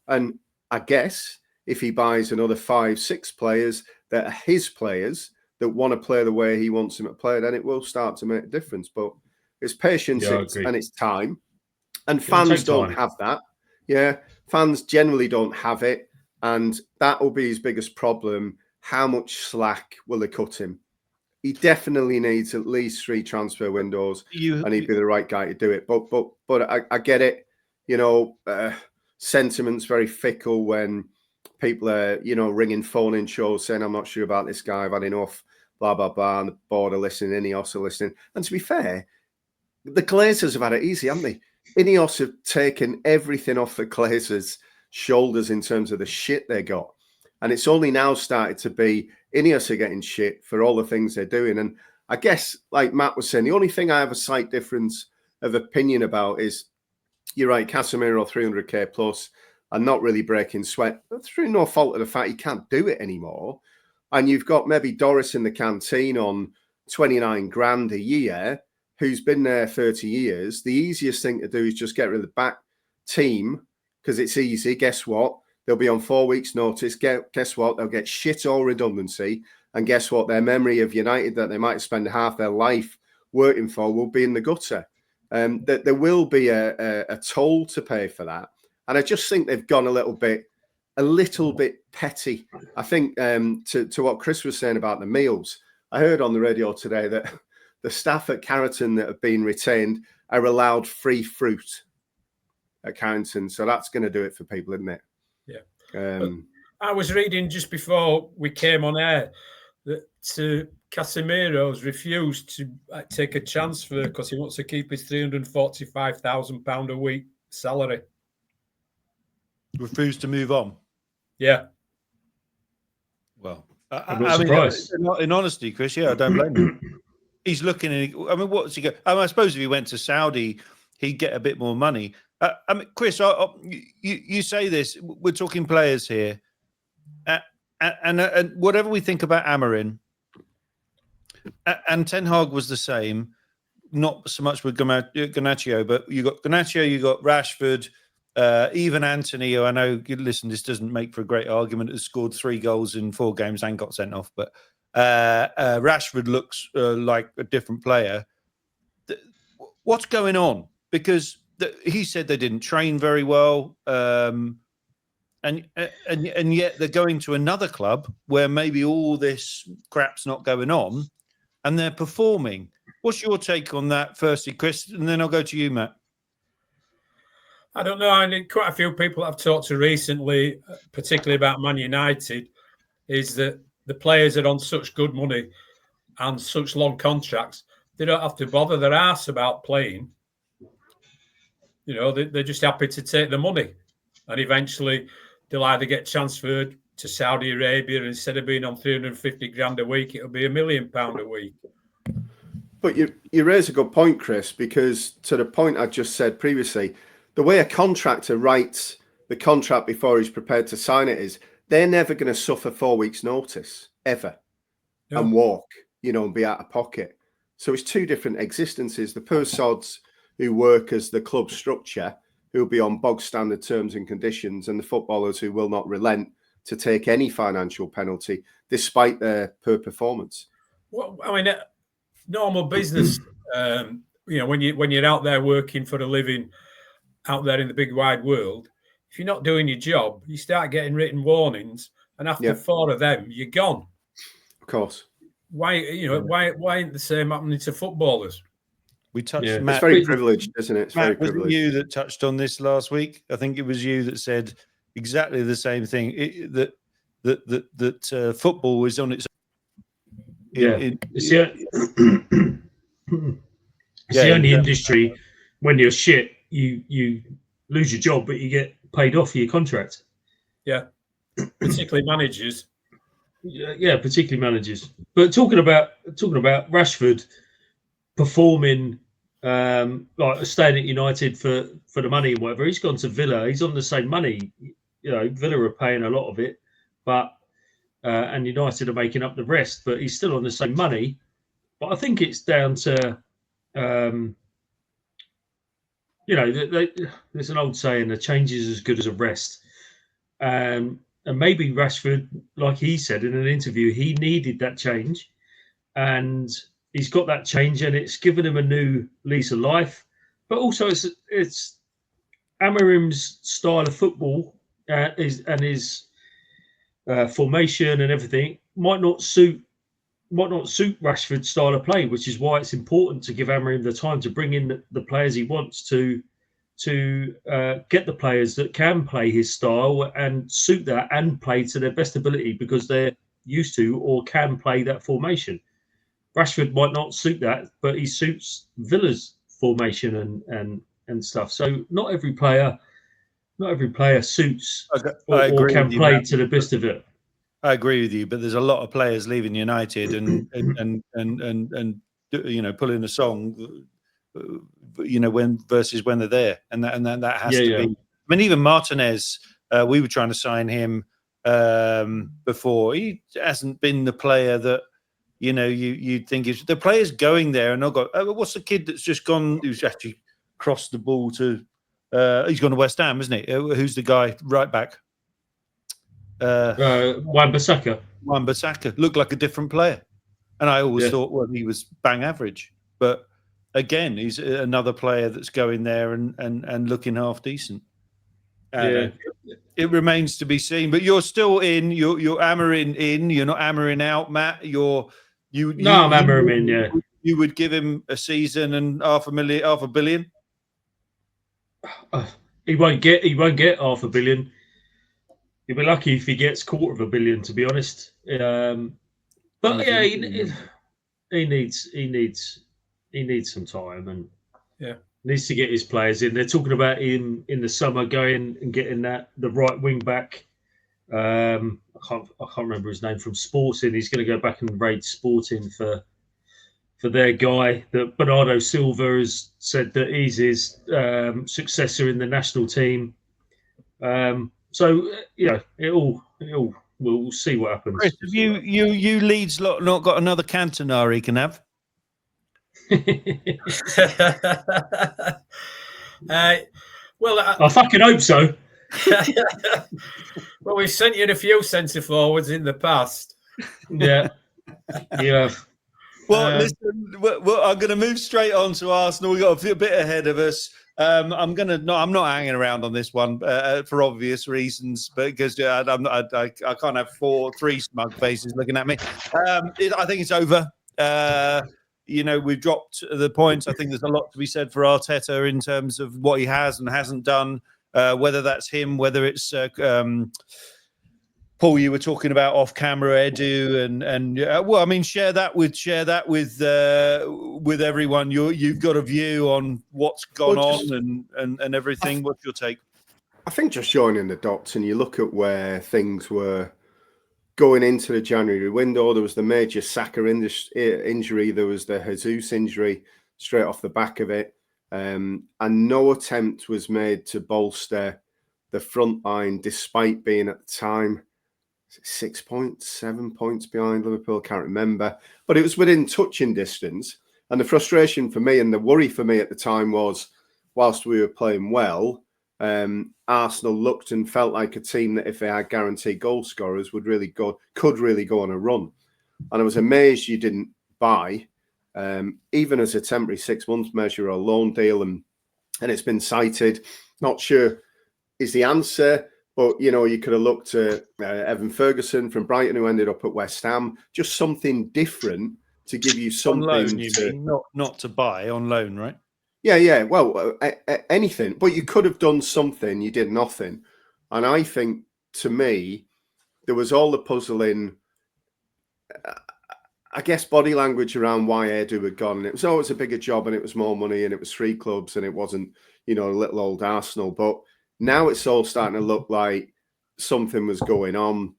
And I guess if he buys another 5-6 players that are his players that want to play the way he wants them to play, then it will start to make a difference. But it's patience and it's time. And fans don't have that. Yeah, fans generally don't have it. And that will be his biggest problem. How much slack will they cut him? He definitely needs at least 3 transfer windows, and he'd be the right guy to do it. But I get it. Sentiment's very fickle when people are, ringing phone-in shows saying, I'm not sure about this guy, I've had enough, blah, blah, blah, and the board are listening, Ineos are listening. And to be fair, the Glazers have had it easy, haven't they? Ineos have taken everything off the Glazers' shoulders in terms of the shit they got. And it's only now started to be Ineos are getting shit for all the things they're doing. And I guess, like Matt was saying, the only thing I have a slight difference of opinion about is, you're right, Casemiro 300k plus and not really breaking sweat through no fault of the fact he can't do it anymore. And you've got maybe Doris in the canteen on 29 grand a year, who's been there 30 years. The easiest thing to do is just get rid of the back team because it's easy. Guess what? They'll be on 4 weeks' notice. Guess what? They'll get shit all redundancy. And guess what? Their memory of United that they might spend half their life working for will be in the gutter. That there will be a toll to pay for that. And I just think they've gone a little bit petty. I think to what Chris was saying about the meals, I heard on the radio today that the staff at Carrington that have been retained are allowed free fruit at Carrington. So that's going to do it for people, isn't it? Yeah. I was reading just before we came on air that Casemiro's refused to take a transfer because he wants to keep his £345,000 a week salary. Refused to move on. Yeah. Well, I'm not surprised. In honesty, Chris, I don't blame him. He's looking at. What's he go? I suppose if he went to Saudi, he'd get a bit more money. Chris, you say this. We're talking players here, and whatever we think about Amorim, and Ten Hag was the same. Not so much with Garnacho, but you got Garnacho, you got Rashford. Even Anthony, who I know, listen, this doesn't make for a great argument, has scored 3 goals in 4 games and got sent off. But Rashford looks like a different player. What's going on? Because he said they didn't train very well, and yet they're going to another club where maybe all this crap's not going on, and they're performing. What's your take on that, firstly, Chris? And then I'll go to you, Matt. I don't know. I mean, quite a few people I've talked to recently, particularly about Man United, is that the players are on such good money and such long contracts, they don't have to bother their arse about playing. You know, they're just happy to take the money. And eventually they'll either get transferred to Saudi Arabia, and instead of being on 350 grand a week, it'll be £1 million a week. But you raise a good point, Chris, because to the point I just said previously, the way a contractor writes the contract before he's prepared to sign it is they're never going to suffer 4 weeks' notice, ever, and walk, and be out of pocket. So it's two different existences. The poor sods who work as the club structure, who'll be on bog standard terms and conditions, and the footballers who will not relent to take any financial penalty despite their poor performance. Well, I mean, normal business, when you're out there working for a living out there in the big wide world, if you're not doing your job, you start getting written warnings, and after 4 of them, you're gone. Of course. Why ain't the same happening to footballers? We touched. Yeah. Matt, it's very privileged, isn't it? It's Matt, very was privileged. it you that touched on this last week? I think it was you that said exactly the same thing. That football is on its. It's the only industry when you're shit, you lose your job, but you get paid off for your contract. Yeah, particularly managers. Yeah, particularly managers. But talking about Rashford performing, like staying at United for the money and whatever, he's gone to Villa. He's on the same money. Villa are paying a lot of it, but and United are making up the rest. But he's still on the same money. But I think it's down to, there's an old saying: "A change is as good as a rest." And maybe Rashford, like he said in an interview, he needed that change, and he's got that change, and it's given him a new lease of life. But also, it's Amarim's style of football his formation and everything might not suit Rashford's style of play, which is why it's important to give Amarim the time to bring in the players he wants to get the players that can play his style and suit that and play to their best ability because they're used to or can play that formation. Rashford might not suit that, but he suits Villa's formation and stuff. So not every player suits or can play to the best of it. I agree with you, but there's a lot of players leaving United and pulling a song, when they're there, and that has to be. I mean, even Martinez, we were trying to sign him before. He hasn't been the player that you'd think is. The players going there and not got. What's the kid that's just gone? Who's actually crossed the ball to? He's gone to West Ham, isn't he? Who's the guy right back? Wan-Bissaka. Wan-Bissaka looked like a different player, and I always thought, well, he was bang average. But again, he's another player that's going there and looking half decent. It remains to be seen. But you're still in. You're hammering in. You're not hammering out, Matt. I'm hammering in. Yeah. You would give him a season and $500 million. He won't get $500 million. He'll be lucky if he gets $250 million, to be honest. But yeah, he needs some time and needs to get his players in. They're talking about him in the summer going and getting the right wing back. I can't remember his name from Sporting. He's going to go back and raid Sporting for their guy. That Bernardo Silva has said that he's his successor in the national team. So we'll see what happens. Chris, have you Leeds lot not got another Cantona he can have? I fucking hope so. Well, we've sent you a few centre forwards in the past. Yeah, you have. Well, listen, I'm going to move straight on to Arsenal. We've got a bit ahead of us. I'm not hanging around on this one for obvious reasons, because I can't have three smug faces looking at me. I think it's over. we've dropped the points. I think there's a lot to be said for Arteta in terms of what he has and hasn't done, whether that's him, whether it's Paul, you were talking about off-camera Edu, and well, I mean, share that with everyone. You've got a view on what's gone on and everything. What's your take? I think just joining the dots, and you look at where things were going into the January window. There was the major Saka injury. There was the Jesus injury straight off the back of it, and no attempt was made to bolster the front line, despite being at the time 6 points, 7 points behind Liverpool. Can't remember, but it was within touching distance. And the frustration for me and the worry for me at the time was, whilst we were playing well, Arsenal looked and felt like a team that, if they had guaranteed goal scorers, could really go on a run. And I was amazed you didn't buy, even as a temporary 6 month measure or loan deal, and it's been cited. Not sure is the answer. But, you could have looked at Evan Ferguson from Brighton, who ended up at West Ham. Just something different to give you something. On loan, you mean? Not to buy, on loan, right? Yeah. Well, anything. But you could have done something. You did nothing. And I think, to me, there was all the puzzling, I guess, body language around why Edu had gone. And it was always a bigger job, and it was more money, and it was 3 clubs, and it wasn't, little old Arsenal. But now it's all starting to look like something was going on.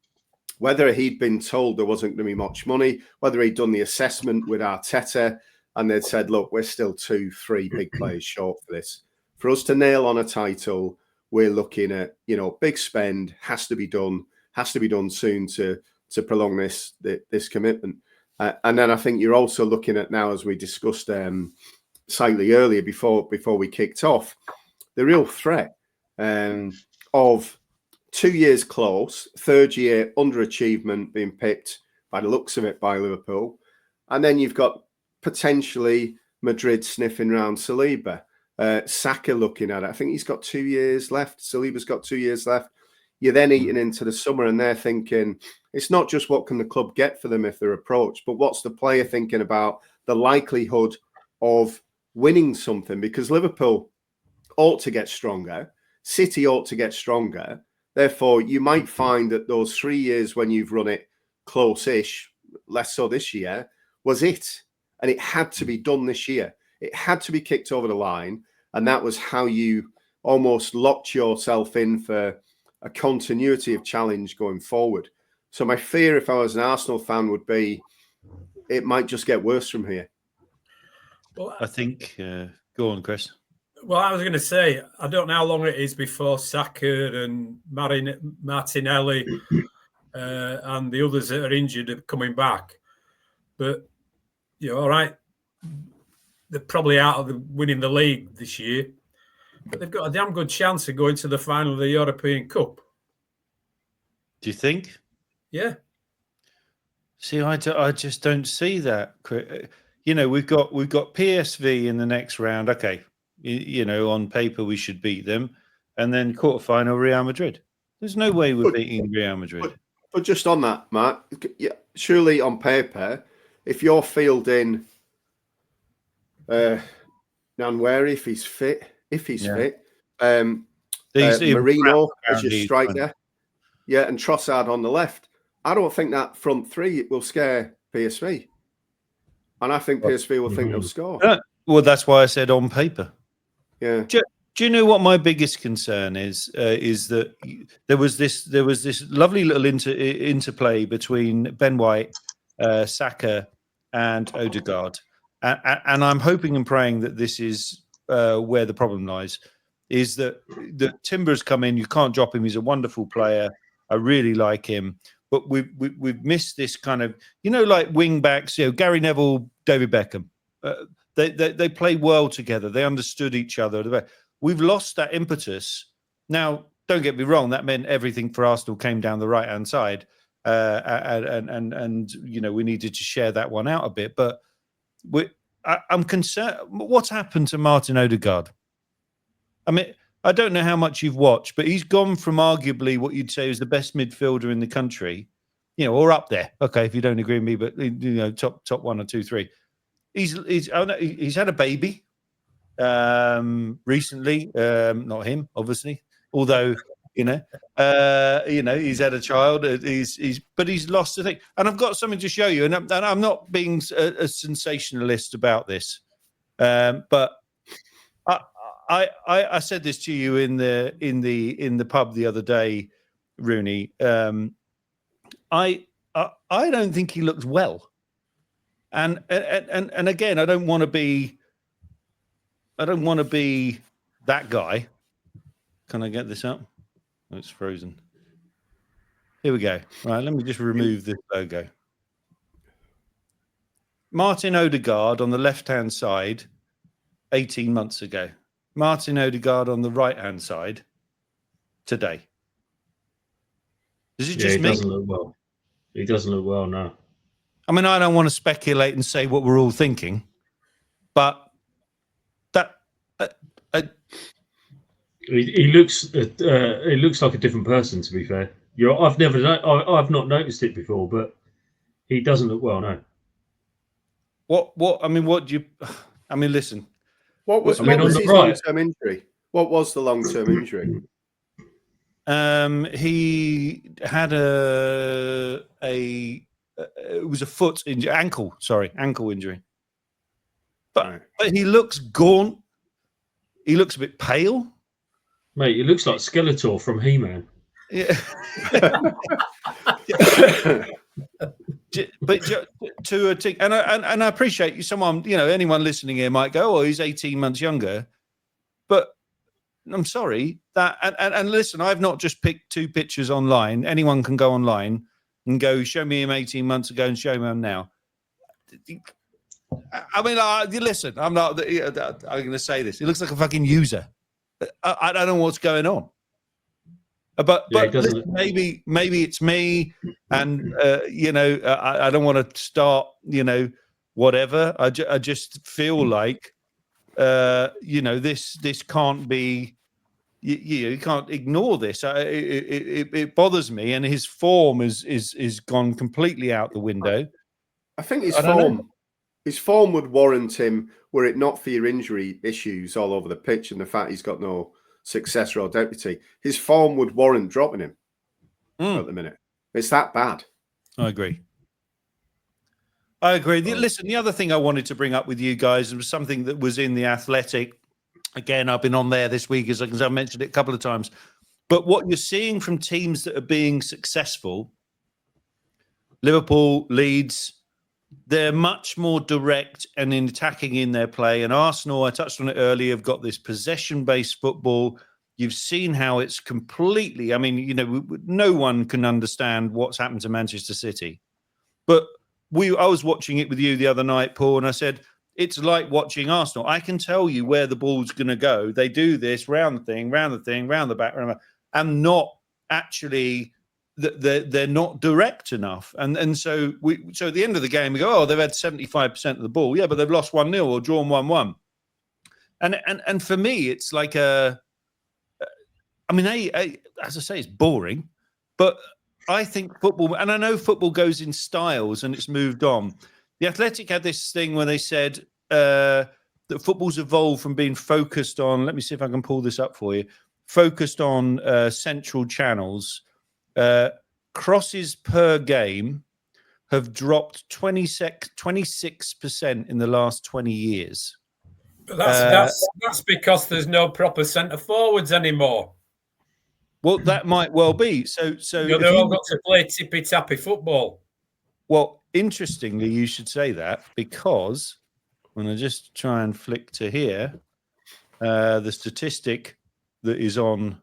Whether he'd been told there wasn't going to be much money, whether he'd done the assessment with Arteta and they'd said, look, we're still 2-3 big players short for this. For us to nail on a title, we're looking at, big spend, has to be done soon to prolong this commitment. And then I think you're also looking at now, as we discussed slightly earlier before we kicked off, the real threat of 2 years close, third year underachievement being picked by the looks of it by Liverpool. And then you've got potentially Madrid sniffing around Saliba. Saka looking at it. I think he's got 2 years left. Saliba's got 2 years left. You're then eating into the summer, and they're thinking it's not just what can the club get for them if they're approached, but what's the player thinking about the likelihood of winning something? Because Liverpool ought to get stronger. City ought to get stronger. Therefore, you might find that those 3 years when you've run it close-ish, less so this year, was it. And it had to be done this year. It had to be kicked over the line. And that was how you almost locked yourself in for a continuity of challenge going forward. So my fear, if I was an Arsenal fan, would be it might just get worse from here. Well, I think, go on, Chris. Well, I was going to say, I don't know how long it is before Saka and Martinelli and the others that are injured are coming back. But, all right, they're probably out of winning the league this year. But they've got a damn good chance of going to the final of the European Cup. Do you think? Yeah. See, I just don't see that. We've got PSV in the next round. Okay. On paper, we should beat them. And then quarterfinal, Real Madrid. There's no way we're beating Real Madrid. But just on that, Matt, surely on paper, if you're fielding Nwaneri, if he's fit, Mourinho as your striker, and Trossard on the left, I don't think that front three will scare PSV. And I think PSV will think they'll score. Well, that's why I said on paper. Yeah. Do you know what my biggest concern is? Is that there was this lovely little interplay between Ben White, Saka, and Ødegaard, and I'm hoping and praying that this is where the problem lies. Is that Timber's come in? You can't drop him. He's a wonderful player. I really like him, but we've missed this kind of like wing backs. Gary Neville, David Beckham. They play well together. They understood each other. We've lost that impetus. Now, don't get me wrong. That meant everything for Arsenal came down the right-hand side. And we needed to share that one out a bit. But I'm concerned. What's happened to Martin Ødegaard? I mean, I don't know how much you've watched, but he's gone from arguably what you'd say is the best midfielder in the country, or up there. Okay, if you don't agree with me, but top 1 or 2, 3. he's had a baby recently. Not him, obviously. Although he's had a child. But he's lost the thing. And I've got something to show you. And I'm not being a sensationalist about this, but I said this to you in the pub the other day, Rooney. I don't think he looks well, and again, I don't want to be that guy. Can I get this up? Oh, it's frozen. Here we go. Right, let me just remove this logo. Martin Ødegaard on the left-hand side, 18 months ago. Martin Ødegaard on the right-hand side, today. Is it just me? He doesn't look well. He doesn't look well, no. I mean, I don't want to speculate and say what we're all thinking, but that he looks like a different person. To be fair, I've not noticed it before, but he doesn't look well, no. What? I mean, what do you? I mean, listen. What was his long-term injury? What was the long-term injury? He had it was a foot injury, ankle injury. But he looks gaunt. He looks a bit pale. Mate, he looks like Skeletor from He-Man. Yeah. But I appreciate you. Someone, anyone listening here might go, "Oh, he's 18 months younger," but I'm sorry that. And listen, I've not just picked two pictures online. Anyone can go online and go, "Show me him 18 months ago," and show me him now. I mean, listen, I'm not. I'm going to say this. He looks like a fucking user. I don't know what's going on. But listen, maybe it's me, and I don't want to start, whatever. I just feel like, this can't be. You can't ignore this. It bothers me, and his form is gone completely out the window. I think his form would warrant him, were it not for your injury issues all over the pitch and the fact he's got no successor or deputy, his form would warrant dropping him at the minute. It's that bad. I agree. Listen, the other thing I wanted to bring up with you guys was something that was in The Athletic. Again, I've been on there this week, as I've mentioned it a couple of times. But what you're seeing from teams that are being successful, Liverpool, Leeds, they're much more direct and attacking in their play. And Arsenal, I touched on it earlier, have got this possession-based football. You've seen how it's completely, I mean, no one can understand what's happened to Manchester City. But I was watching it with you the other night, Paul, and I said, it's like watching Arsenal. I can tell you where the ball's going to go. They do this, round the thing, round the back, and not actually... They're not direct enough, and so at the end of the game we go, they've had 75% of the ball, but they've lost 1-0 or drawn 1-1, and for me it's like as I say, it's boring, but I think football, and I know football goes in styles and it's moved on. The Athletic had this thing where they said that football's evolved from being focused on, let me see if I can pull this up for you, focused on central channels. Crosses per game have dropped 26% in the last 20 years. But that's because there's no proper centre forwards anymore. Well, that might well be. So they've all got to play tippy tappy football. Well, interestingly, you should say that, because when I just try and flick to here, the statistic that is on.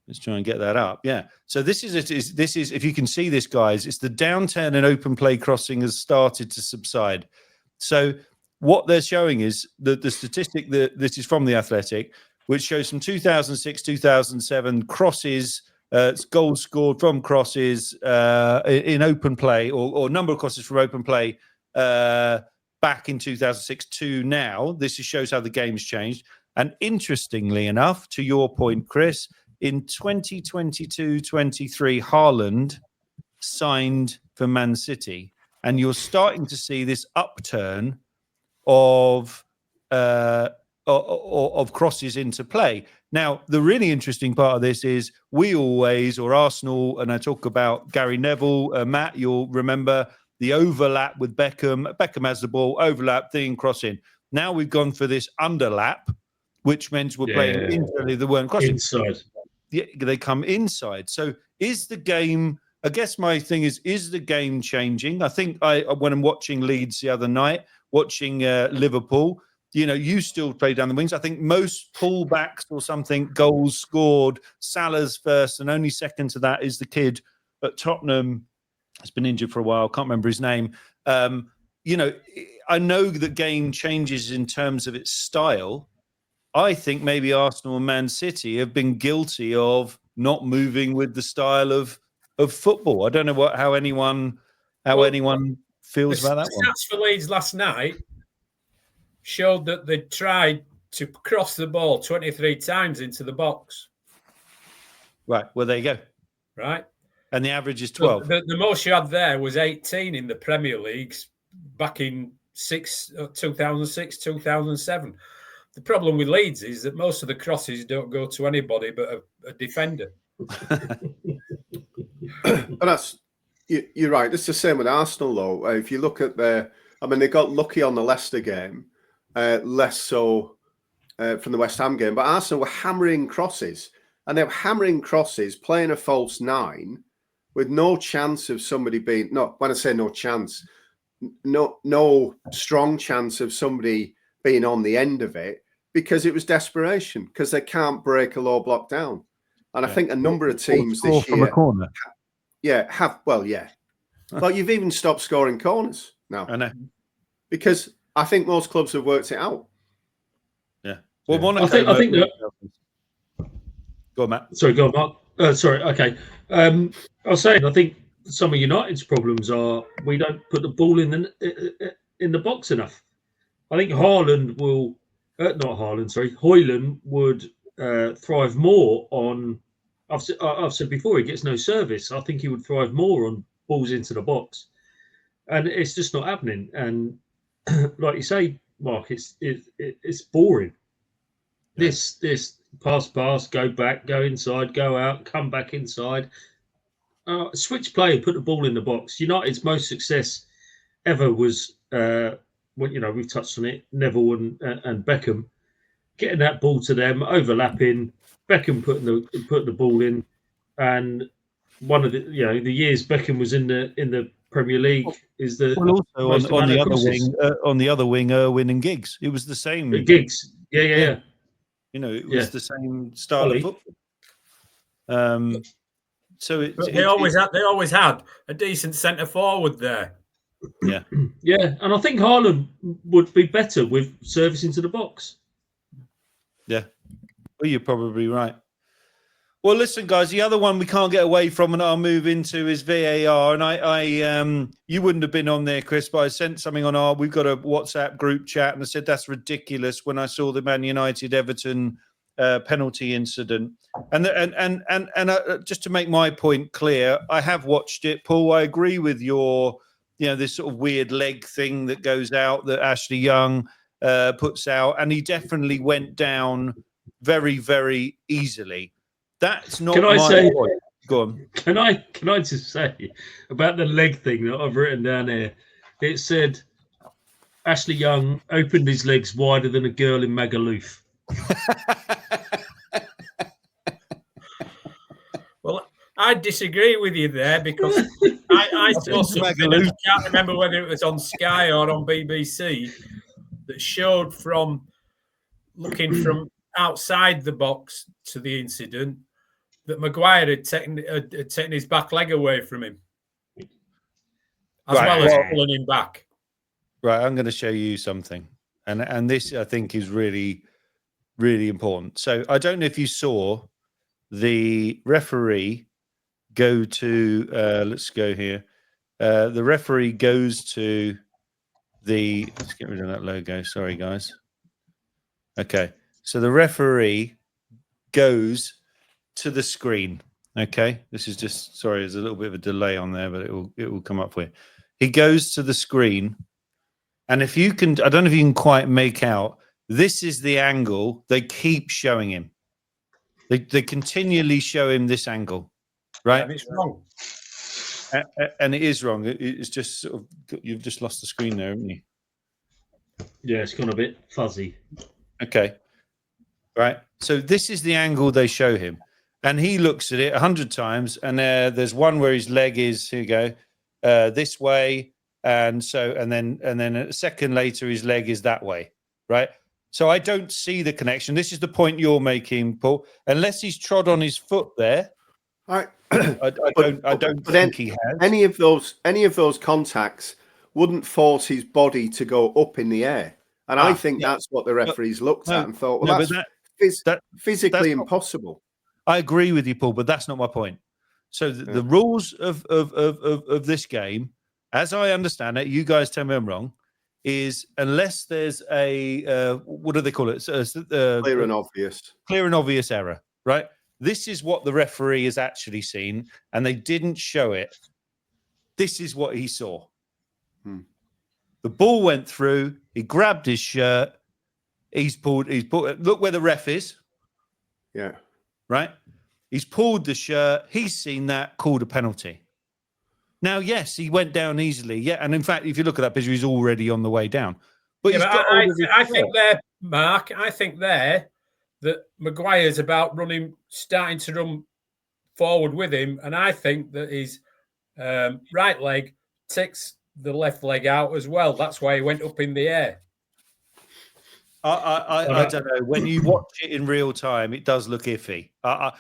Let's try and get that up. Yeah. So this is if you can see this, guys, it's the downturn in open play crossing has started to subside. So what they're showing is that the statistic that this is from The Athletic, which shows from 2006, 2007 crosses, goals scored from crosses in open play, or number of crosses from open play back in 2006 to now. This shows how the game's changed. And interestingly enough, to your point, Chris, in 2022-23, Haaland signed for Man City. and you're starting to see this upturn of crosses into play. Now, the really interesting part of this is we always, or Arsenal, and I talk about Gary Neville, Matt, you'll remember the overlap with Beckham. Beckham has the ball, overlap, thing, cross in. Now we've gone for this underlap, which means we're playing internally. They weren't crossing. Inside. Yeah, they come inside. So is the game, I guess my thing is the game changing? I think when I'm watching Leeds the other night, watching Liverpool, you still play down the wings. I think most pullbacks or something, goals scored, Salah's first, and only second to that is the kid at Tottenham. Has been injured for a while. Can't remember his name. I know the game changes in terms of its style. I think maybe Arsenal and Man City have been guilty of not moving with the style of football. I don't know how anyone feels about that one. The stats for Leeds last night showed that they tried to cross the ball 23 times into the box. Right. Well, there you go. Right. And the average is 12. The most you had there was 18 in the Premier Leagues back in 2006, 2007. The problem with Leeds is that most of the crosses don't go to anybody but a defender. But you're right. It's the same with Arsenal, though. If you look at they got lucky on the Leicester game, less so from the West Ham game. But Arsenal were hammering crosses, and they were hammering crosses, playing a false nine, with no chance of somebody being. No, when I say no chance, no strong chance of somebody being on the end of it, because it was desperation, because they can't break a low block down. And I think a number of teams this year from a corner. But you've even stopped scoring corners now. I know. Because I think most clubs have worked it out. Yeah. Well, I think that. Go on, Matt. Sorry, go on, Mark. Sorry. Okay. I was saying, I think some of United's problems are we don't put the ball in the box enough. I think Haaland would thrive more on. I've said before, he gets no service. I think he would thrive more on balls into the box, and it's just not happening. And like you say, Mark, it's boring. Yeah. This pass, go back, go inside, go out, come back inside. Switch play and put the ball in the box. United's most success ever was we've touched on it. Neville and Beckham getting that ball to them, overlapping. Beckham putting the ball in, and one of the years Beckham was in the Premier League is the also on the other wing, Irwin and Giggs. It was the same. Giggs, yeah. It was the same style of football. They always had a decent centre forward there. Yeah, yeah, and I think Haaland would be better with service into the box. Yeah. Well, you're probably right. Well, listen, guys, the other one we can't get away from, and I'll move into, is VAR. And I you wouldn't have been on there, Chris, but I sent something on we've got a WhatsApp group chat, and I said that's ridiculous when I saw the Man United Everton penalty incident. And just to make my point clear, I have watched it, Paul. I agree with your, this sort of weird leg thing that goes out that Ashley Young puts out, and he definitely went down very, very easily. That's not my point. Go on. Can I just say about the leg thing that I've written down here? It said Ashley Young opened his legs wider than a girl in Magaluf. Well, I disagree with you there, because I saw something, I can't remember whether it was on Sky or on BBC, that showed from looking from outside the box to the incident that Maguire had taken his back leg away from him, as well as pulling him back. Right, I'm going to show you something, and this I think is really, really important. So I don't know if you saw the referee go to. Let's go here. The referee goes to the. Let's get rid of that logo. Sorry, guys. Okay. So the referee goes to the screen. Okay, this is just, sorry, there's a little bit of a delay on there, but it will come up for you. he goes to the screen, and if you can, I don't know if you can quite make out, this is the angle they keep showing him. They continually show him this angle, right? Yeah, and it's wrong. And it is wrong. It's just sort of, you've just lost the screen there, haven't you? Yeah, it's gone a bit fuzzy. Okay. Right. So this is the angle they show him. And he looks at it 100 times. And there's one where his leg is, here you go, this way. And then a second later, his leg is that way. Right. So I don't see the connection. This is the point you're making, Paul. Unless he's trod on his foot there. I don't think he has. Any of those contacts wouldn't force his body to go up in the air. And I think that's what the referees looked at and thought, well, that's physically impossible. I agree with you, Paul, but that's not my point. So the rules of this game, as I understand it, you guys tell me I'm wrong, is unless there's a, what do they call it? Clear and obvious. Clear and obvious error, right? This is what the referee has actually seen, and they didn't show it. This is what he saw. The ball went through. He grabbed his shirt. He's pulled. Look where the ref is. Yeah. Right. He's pulled the shirt. He's seen that. Called a penalty. Now, yes, he went down easily. Yeah, and in fact, if you look at that picture, he's already on the way down. But I think there, Mark. I think there that Maguire's about starting to run forward with him, and I think that his right leg takes the left leg out as well. That's why he went up in the air. I don't know. When you watch it in real time, it does look iffy. But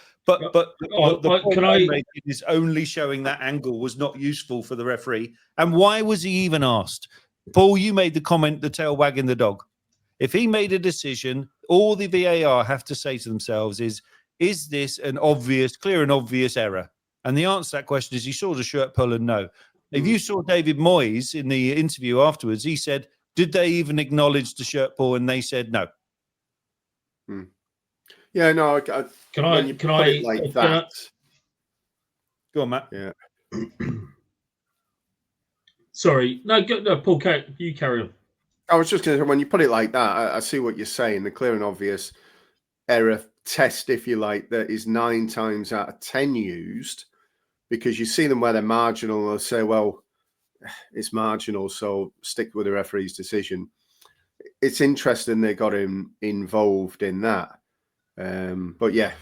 the point I'm making is only showing that angle was not useful for the referee. And why was he even asked? Paul, you made the comment, the tail wagging the dog. If he made a decision, all the VAR have to say to themselves is this an obvious, clear and obvious error? And the answer to that question is he saw the shirt pull and no. If you saw David Moyes in the interview afterwards, he said, did they even acknowledge the shirt pull? And they said no. Yeah, no. Can I like that? Go on, Matt. Yeah. Sorry. No, Paul, you carry on. I was just going to say, when you put it like that, I see what you're saying. The clear and obvious error test, if you like, that is 9 times out of 10 used, because you see them where they're marginal and they'll say, well, it's marginal, so stick with the referee's decision. It's interesting they got him involved in that. But yeah,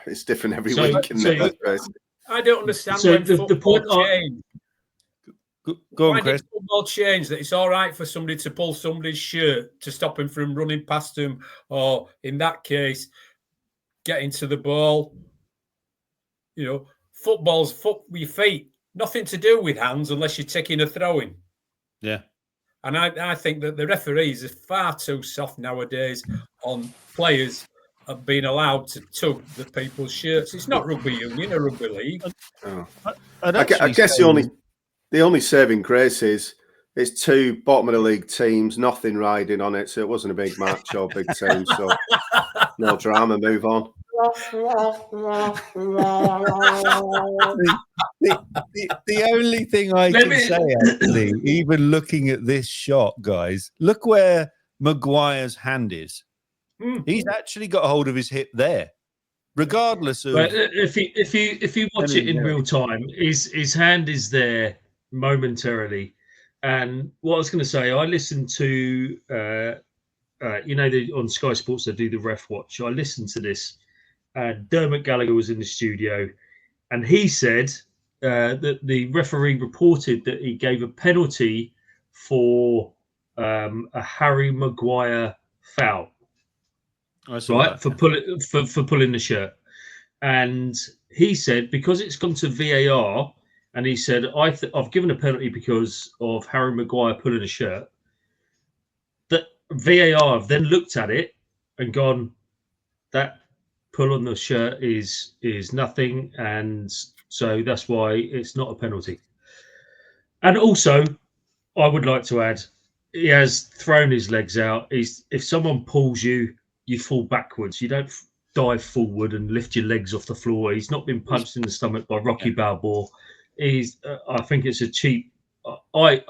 it's different every week. I don't understand when football changed. Go on, Chris. Why did football change that it's all right for somebody to pull somebody's shirt to stop him from running past him, or in that case, getting to the ball? You know, football's foot with your feet. Nothing to do with hands unless you're taking a throw-in. Yeah. And I think that the referees are far too soft nowadays on players being allowed to tug the people's shirts. It's not rugby union or rugby league. I guess the only saving grace is it's 2 bottom of the league teams, nothing riding on it, so it wasn't a big match or big team, so no drama, move on. The only thing I can say, actually, even looking at this shot, guys, look where Maguire's hand is. He's actually got a hold of his hip there, regardless of. But if you watch it in real time, his hand is there momentarily. And what I was going to say, I listened to, on Sky Sports they do the ref watch. I listened to this. Dermot Gallagher was in the studio, and he said that the referee reported that he gave a penalty for a Harry Maguire foul, right, for pulling the shirt. And he said because it's gone to VAR, and he said I've given a penalty because of Harry Maguire pulling a shirt. That VAR have then looked at it and gone, that pull on the shirt is nothing, and so that's why it's not a penalty. And also, I would like to add, he has thrown his legs out. If someone pulls you, you fall backwards. You don't dive forward and lift your legs off the floor. He's not been punched in the stomach by Rocky Balboa. I think it's a cheap. I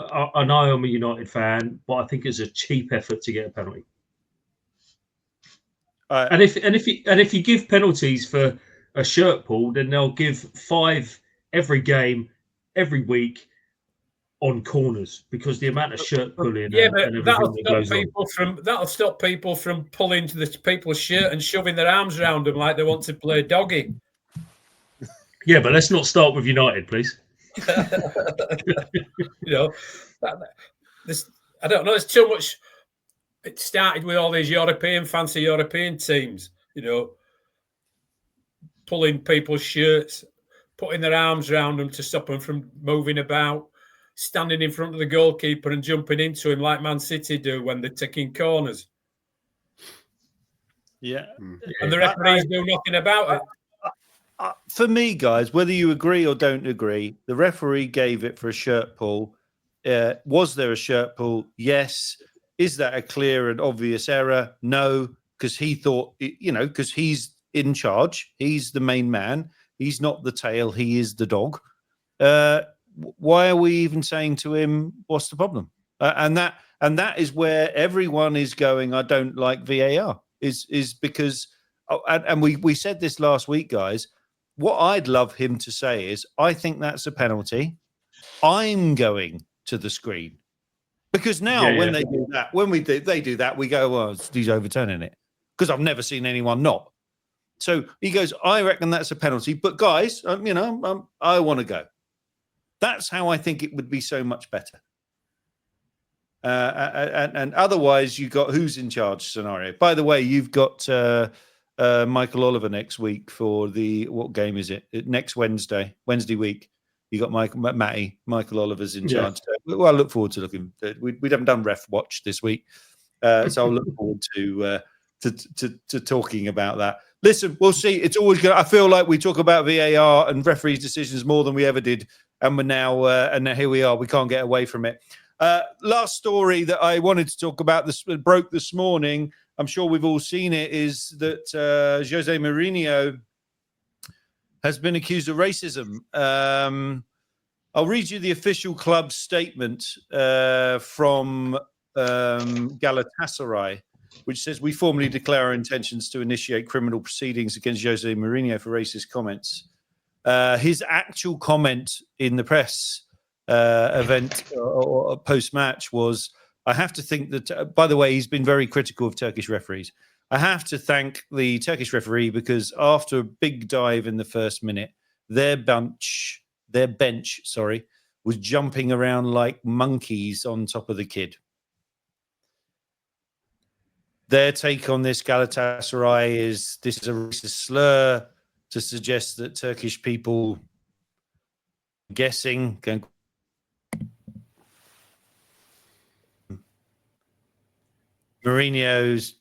know I'm a United fan, but I think it's a cheap effort to get a penalty. And if you give penalties for a shirt pull, then they'll give 5 every game, every week on corners, because the amount of shirt pulling and everything that goes on. That'll stop people from pulling to the people's shirt and shoving their arms around them like they want to play doggy. Yeah, but let's not start with United, please. You know, I don't know. There's too much. It started with all these fancy European teams, you know, pulling people's shirts, putting their arms around them to stop them from moving about, standing in front of the goalkeeper and jumping into him like Man City do when they're taking corners. Yeah. And the referees do nothing about it. For me, guys, whether you agree or don't agree, the referee gave it for a shirt pull. Was there a shirt pull? Yes. Is that a clear and obvious error? No, because he thought, because he's in charge. He's the main man. He's not the tail. He is the dog. Why are we even saying to him, what's the problem? And that is where everyone is going, I don't like VAR, is because, and we said this last week, guys, what I'd love him to say is, I think that's a penalty. I'm going to the screen. Because now when they do that, they do that, we go, well, he's overturning it. Because I've never seen anyone not. So he goes, I reckon that's a penalty. But guys, I want to go. That's how I think it would be so much better. And otherwise, you got who's in charge scenario. By the way, you've got Michael Oliver next week for what game is it? Next Wednesday week. You got Michael Oliver's in charge. Well, I look forward to looking. We haven't done Ref Watch this week, so I'll look forward to talking about that. Listen, we'll see. It's always good. I feel like we talk about VAR and referees' decisions more than we ever did, and we're now and here we are. We can't get away from it. Last story that I wanted to talk about broke this morning. I'm sure we've all seen it. Is that José Mourinho has been accused of racism. I'll read you the official club statement from Galatasaray, which says, we formally declare our intentions to initiate criminal proceedings against José Mourinho for racist comments. His actual comment in the press event or post-match was, I have to think that, by the way, he's been very critical of Turkish referees. I have to thank the Turkish referee because after a big dive in the first minute, their bench, was jumping around like monkeys on top of the kid. Their take on this, Galatasaray, is this is a racist slur to suggest that Turkish people Mourinho's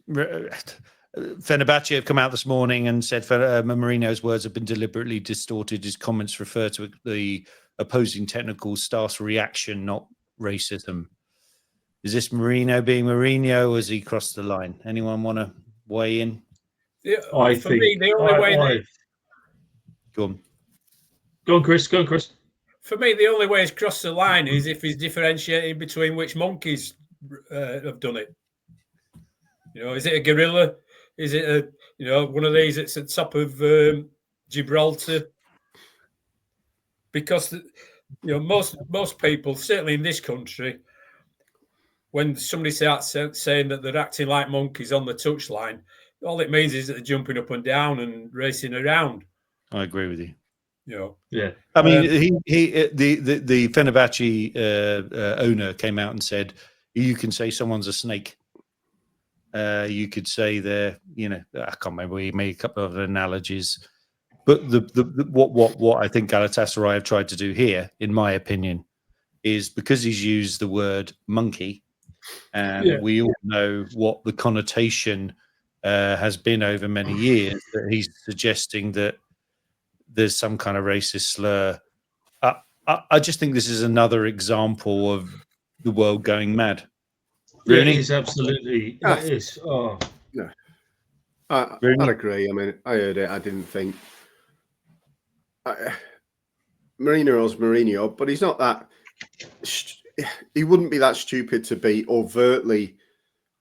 Fenerbahce have come out this morning and said Mourinho's words have been deliberately distorted. His comments refer to the opposing technical staff's reaction, not racism. Is this Mourinho being Mourinho, or has he crossed the line? Anyone want to weigh in? Yeah, for me, the only way. Go on, Chris. For me, the only way he's crossed the line is if he's differentiating between which monkeys have done it. Is it a gorilla? Is it one of these that's at the top of Gibraltar? Because most people, certainly in this country, when somebody starts saying that they're acting like monkeys on the touchline, all it means is that they're jumping up and down and racing around. I agree with you. Yeah. I mean, the Fenerbahce owner came out and said, you can say someone's a snake. You could say they're, I can't remember. He made a couple of analogies, but what I think Galatasaray have tried to do here, in my opinion, is because he's used the word monkey, and we all know what the connotation has been over many years, that he's suggesting that there's some kind of racist slur. I just think this is another example of the world going mad. Rooney? It is absolutely. It is. Oh. No. I'd agree. I mean, I heard it. I didn't think. Mourinho's Mourinho, but he's not that. He wouldn't be that stupid to be overtly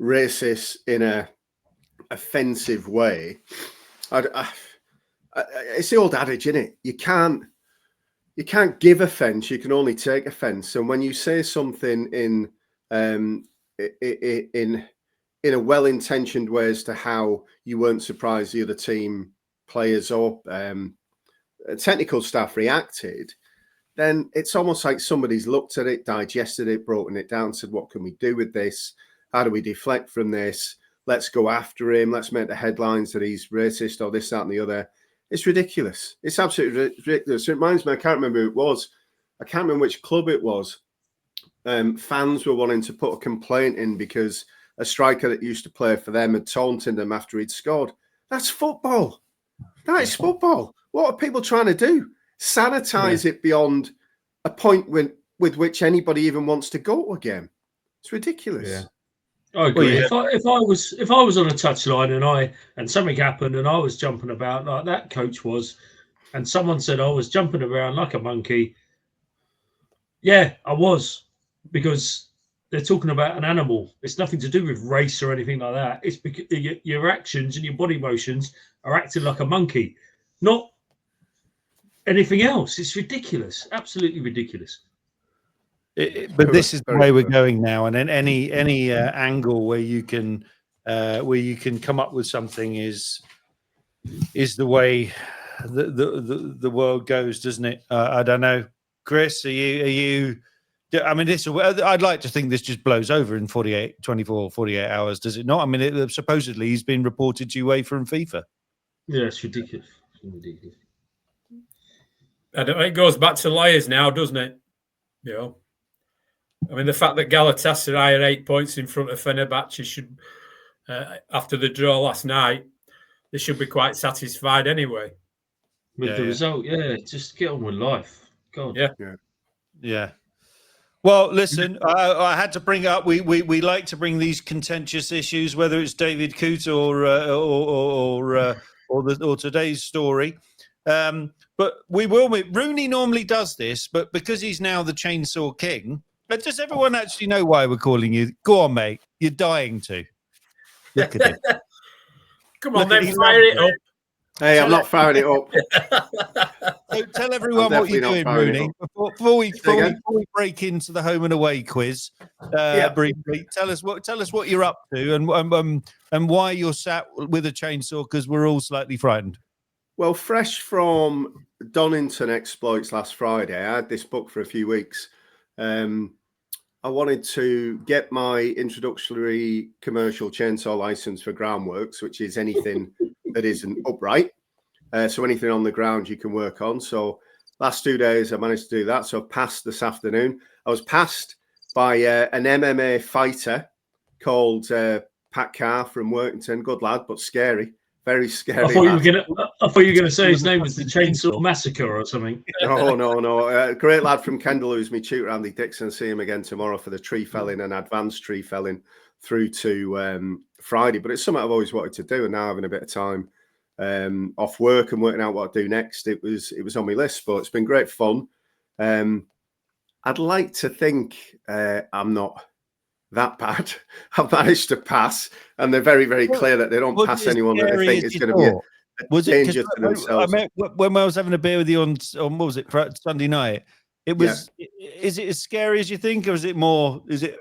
racist in a offensive way. It's the old adage, isn't it? You can't give offence. You can only take offence. And when you say something in a well-intentioned way as to how you weren't surprised the other team players or technical staff reacted, then it's almost like somebody's looked at it, digested it, broken it down, said, what can we do with this? How do we deflect from this? Let's go after him. Let's make the headlines that he's racist or this, that, and the other. It's ridiculous. It's absolutely ridiculous. It reminds me, I can't remember who it was. I can't remember which club it was. Fans were wanting to put a complaint in because a striker that used to play for them had taunted them after he'd scored. That's football. That is football. What are people trying to do? Sanitize it beyond a point with which anybody even wants to go to a game. It's ridiculous. Yeah. I agree. Well, if I was on a touchline and something happened and I was jumping about like that coach was, and someone said I was jumping around like a monkey, yeah, I was, because they're talking about an animal. It's nothing to do with race or anything like that. It's because your actions and your body motions are acting like a monkey, not anything else. It's ridiculous, absolutely ridiculous. But this is the way we're going now, and then any angle where you can come up with something is the way the world goes, doesn't it? I don't know, Chris. Are you? I mean, I'd like to think this just blows over in 48 hours. Does it not? I mean, supposedly he's been reported to UEFA from FIFA. Yeah, it's ridiculous. It's ridiculous. It goes back to liars now, doesn't it? You know. I mean, the fact that Galatasaray are 8 points in front of Fenerbahce should, after the draw last night, they should be quite satisfied anyway. With the result, just get on with life. God. Yeah. Well, listen, I had to bring up. We like to bring these contentious issues, whether it's David Coote or today's story. But we will. Rooney normally does this, but because he's now the Chainsaw King. But does everyone actually know why we're calling you? Go on, mate. You're dying to. Look at it. Come on, then fire it up. Hey, I'm not firing it up. So tell everyone what you're doing, Rooney. Before we break into the home and away quiz, briefly, tell us what you're up to and why you're sat with a chainsaw, because we're all slightly frightened. Well, fresh from Donington exploits last Friday, I had this book for a few weeks. I wanted to get my introductory commercial chainsaw license for groundworks, which is anything that isn't upright. So anything on the ground you can work on. So last 2 days I managed to do that. So I passed this afternoon. I was passed by an MMA fighter called Pat Carr from Workington. Good lad, but scary. Very scary. I thought you were going to say his name was the Chainsaw Massacre or something. No. Great lad from Kendal, who's my tutor, Andy Dixon. See him again tomorrow for the tree felling and advanced tree felling through to Friday. But it's something I've always wanted to do, and now having a bit of time off work and working out what to do next, it was on my list. But it's been great fun. I'd like to think I'm not that bad. I've managed to pass, and they're very, very clear that they don't pass anyone that they think is going to be a danger to themselves. When I was having a beer with you on what was it, Sunday night, it was. Is it as scary as you think, or is it more? Is it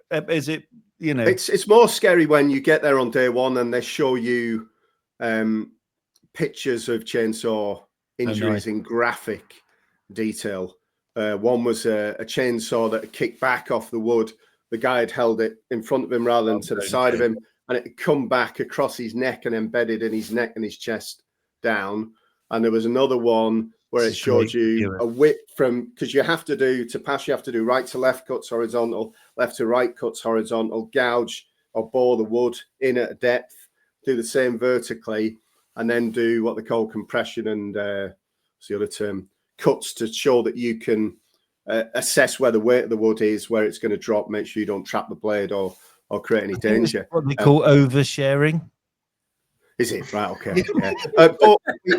you know? It's more scary when you get there on day one and they show you pictures of chainsaw injuries in graphic detail. One was a chainsaw that kicked back off the wood. The guy had held it in front of him rather than to the side of him, and it had come back across his neck and embedded in his neck and his chest down. And there was another one where it showed you a whip from, because you have to do, to pass, you have to do right to left cuts horizontal, left to right cuts horizontal, gouge or bore the wood in at a depth, do the same vertically, and then do what they call compression and what's the other term? Cuts, to show that you can assess where the weight of the wood is, where it's going to drop, make sure you don't trap the blade or create any danger. What they call oversharing. Is it? Right, okay. Yeah. But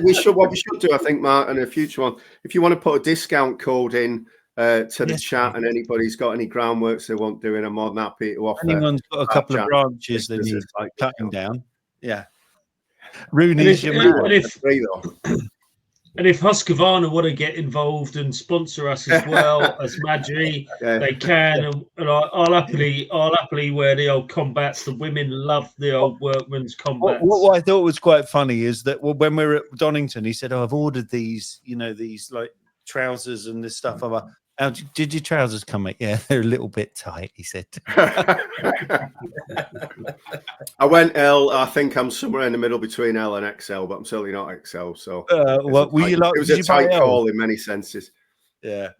we should, what we should do, I think, Mark, in a future one, if you want to put a discount code in to the chat and anybody's got any groundworks they want doing, I'm more than happy to offer. Anyone's got a couple of branches they need cutting down. Yeah. Rooney's your man. And if Husqvarna want to get involved and sponsor us as well as Madri, they can. And I'll happily wear the old combats. The women love the old workman's combats. What I thought was quite funny is that when we were at Donington, he said, I've ordered these, these like trousers and this stuff. I'm like, how did your trousers come, mate? Yeah, they're a little bit tight, he said. I went L. I think I'm somewhere in the middle between L and XL, but I'm certainly not XL. So it was a tight call in many senses. Yeah.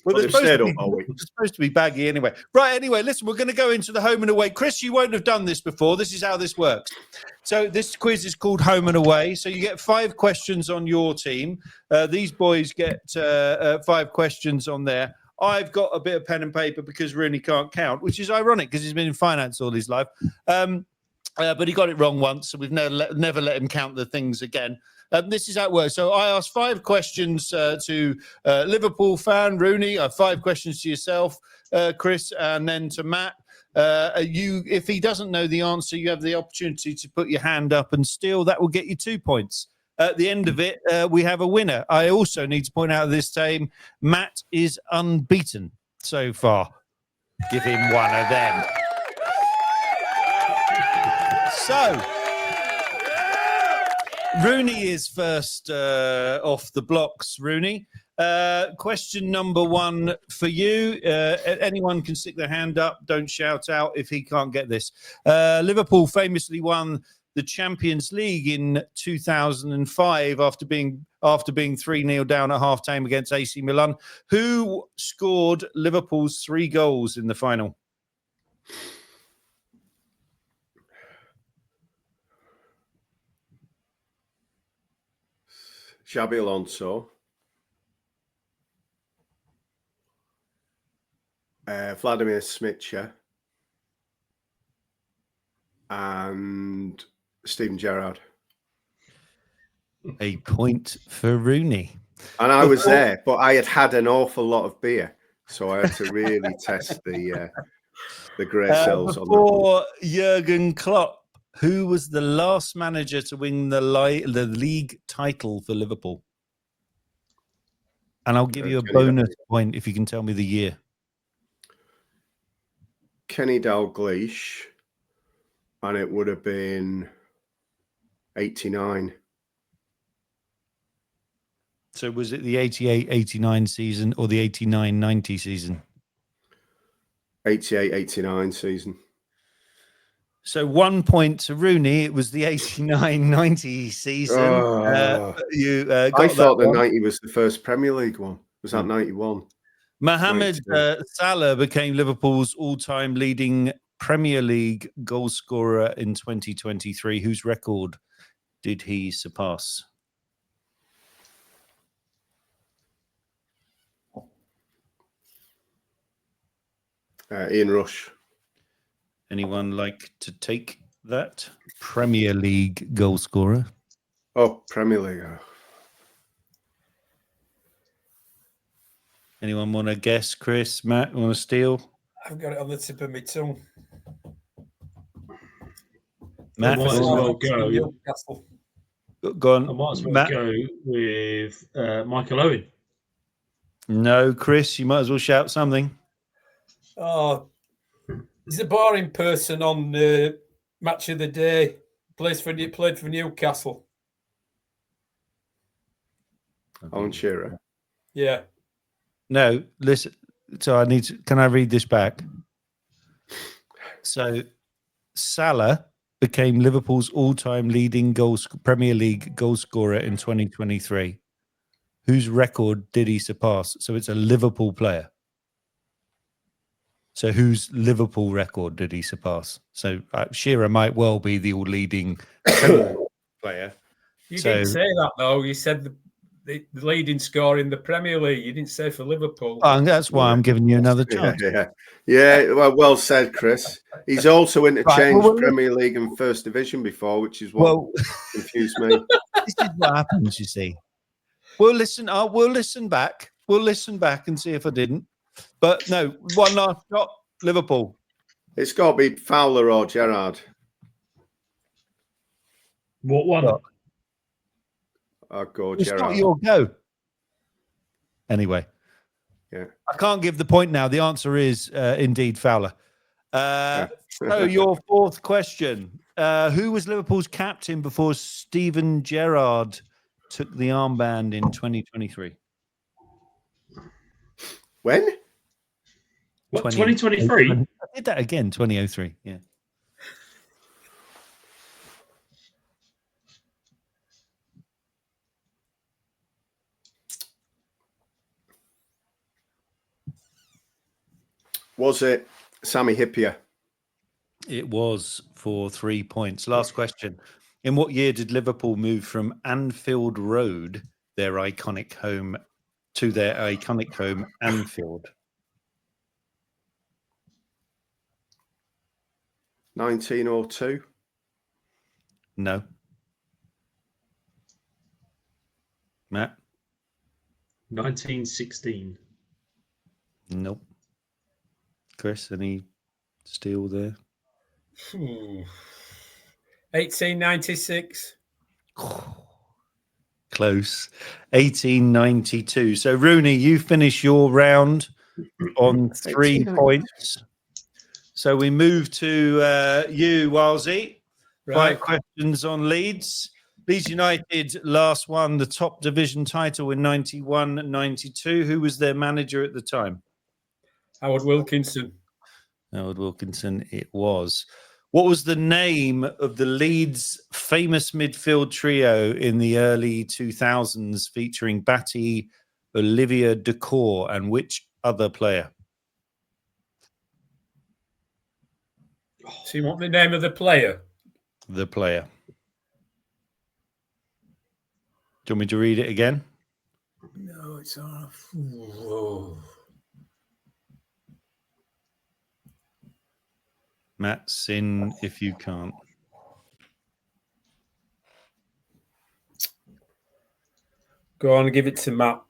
Well, they're supposed to be baggy anyway. Right, anyway, listen, we're going to go into the home and away. Chris, you won't have done this before. This is how this works. So this quiz is called Home and Away. So you get 5 questions on your team. These boys get 5 questions on there. I've got a bit of pen and paper because Rooney can't count, which is ironic because he's been in finance all his life. But he got it wrong once, so we've never let him count the things again. This is how it works. So I asked 5 questions to Liverpool fan Rooney. I have 5 questions to yourself, Chris, and then to Matt. If he doesn't know the answer, you have the opportunity to put your hand up and steal. That will get you 2 points. At the end of it, we have a winner. I also need to point out this time, Matt is unbeaten so far. Give him one of them. So, Rooney is first off the blocks, Rooney. Question number 1 for you. Anyone can stick their hand up. Don't shout out if he can't get this. Liverpool famously won the Champions League in 2005 after being 3-0 down at half-time against AC Milan. Who scored Liverpool's 3 goals in the final? Xabi Alonso, Vladimir Smicha, and Steven Gerrard. A point for Rooney. And I was there, but I had an awful lot of beer, so I had to really test the grey cells on that. Before Jurgen Klopp, who was the last manager to win the league title for Liverpool? And I'll give you a bonus point if you can tell me the year. Kenny Dalglish, and it would have been 89. So was it the 88-89 season or the 89-90 season? 88-89 season. So 1 point to Rooney. It was the 89-90 season. I thought the 90 was the first Premier League one. Was that 91? Mohamed Salah became Liverpool's all-time leading Premier League goal scorer in 2023. Whose record did he surpass? Ian Rush. Anyone like to take that? Premier League goal scorer. Oh, Premier League. Anyone want to guess? Chris, Matt, want to steal? I've got it on the tip of my tongue. Matt, I might as well go. Go on. I might as well Matt. go with Michael Owen. No, Chris, you might as well shout something. Oh, he's a boring person on the Match of the Day. Played for Newcastle. Alan Shearer. Yeah. No, listen. So can I read this back? So Salah became Liverpool's all-time leading Premier League goal scorer in 2023. Whose record did he surpass? So it's a Liverpool player. So whose Liverpool record did he surpass? So Shearer might well be the all-leading player. You didn't say that, though. You said the leading scorer in the Premier League. You didn't say for Liverpool. And that's why I'm giving you another chance. Yeah. Well said, Chris. He's also interchanged well, Premier League and First Division before, which is what confused me. This is what happens, you see. We'll listen back. We'll listen back and see if I didn't. But no, one last shot, Liverpool. It's got to be Fowler or Gerrard. What one? Look, I'll go it's Gerrard. not your go. Anyway. Yeah. I can't give the point now. The answer is indeed Fowler. So your fourth question. Who was Liverpool's captain before Steven Gerrard took the armband in 2023? When? What, 2023? I did that again, 2003. Yeah. Was it Sami Hyypiä? It was for 3 points. Last question. In what year did Liverpool move from Anfield Road, their iconic home, to their iconic home, Anfield? 1902. No. Matt? 1916. Nope. Chris, any steal there? 1896. Close. 1892. So, Rooney, you finish your round on 3 points. So we move to you, Wilesy. Right. 5 questions on Leeds. Leeds United last won the top division title in 91-92. Who was their manager at the time? Howard Wilkinson. Howard Wilkinson, it was. What was the name of the Leeds famous midfield trio in the early 2000s featuring Batty, Olivier Decour, and which other player? So you want the name of the player? The player. Do you want me to read it again? No, it's off. Whoa. Matt, sin if you can't. Go on and give it to Matt.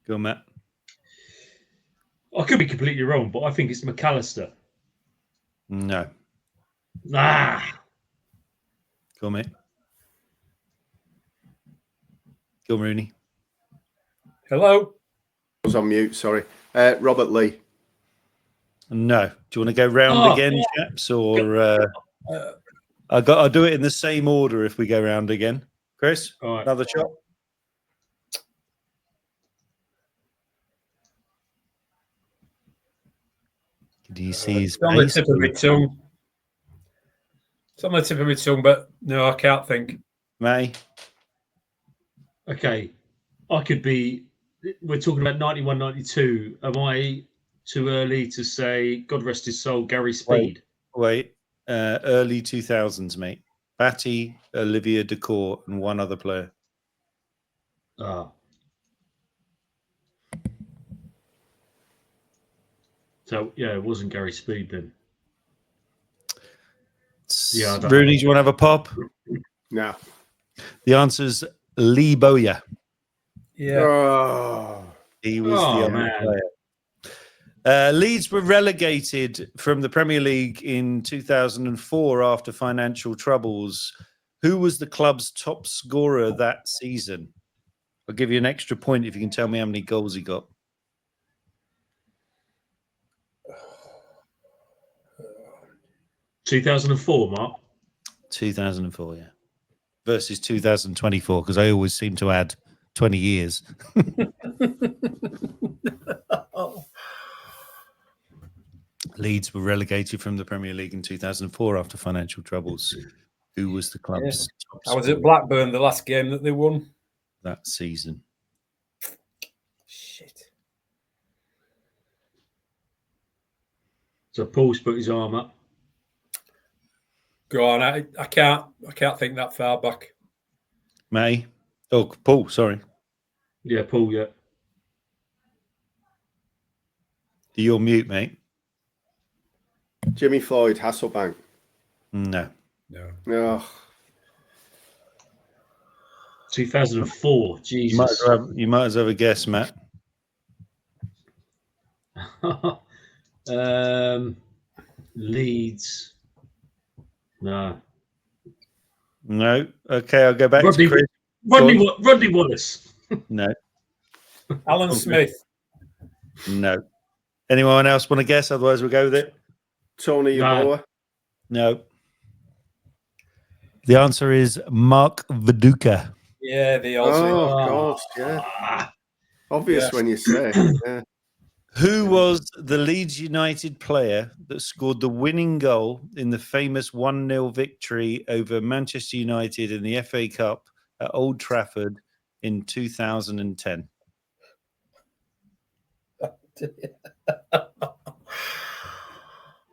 Go, Matt. I could be completely wrong, but I think it's McAllister. No. Go, mate. Go, Rooney. Hello. I was on mute, sorry. Robert Lee. No. Do you want to go round again, chaps? Or I'll do it in the same order if we go round again. Chris, right. Another shot. Do you see his It's on the face? tip of my tongue. It's on the tip of my tongue, but no, I can't think. May? Okay. I could be... We're talking about 91, 92. Am I too early to say, God rest his soul, Gary Speed? Wait. Early 2000s, mate. Batty, Olivier Decour, and one other player. So, yeah, it wasn't Gary Speed then. Yeah, Rooney, do you want to have a pop? No. The answer's Lee Bowyer. Yeah. Oh. He was the other player. Leeds were relegated from the Premier League in 2004 after financial troubles. Who was the club's top scorer that season? I'll give you an extra point if you can tell me how many goals he got. 2004, Mark. 2004, yeah. Versus 2024, because I always seem to add 20 years. Leeds were relegated from the Premier League in 2004 after financial troubles. Who was the club's top I was scorer at Blackburn the last game that they won that season? Shit. So Paul's put his arm up. Go on. I can't think that far back. May? Oh, Paul, sorry. Yeah, Paul. Yeah. You're mute, mate. Jimmy Floyd, Hasselbank. No. Oh, 2004. Jesus. You might as well have a guess, Matt. Leeds. No. No. Okay, I'll go back Rodney, to Chris. Rodney Wallace. No. Alan Smith. No. Anyone else want to guess? Otherwise, we'll go with it. Tony Yeboah. No. The answer is Mark Viduka. Yeah, the Aussie. Oh, of course, yeah. Obvious when you say it. Yeah. Who was the Leeds United player that scored the winning goal in the famous 1-0 victory over Manchester United in the FA Cup at Old Trafford in 2010?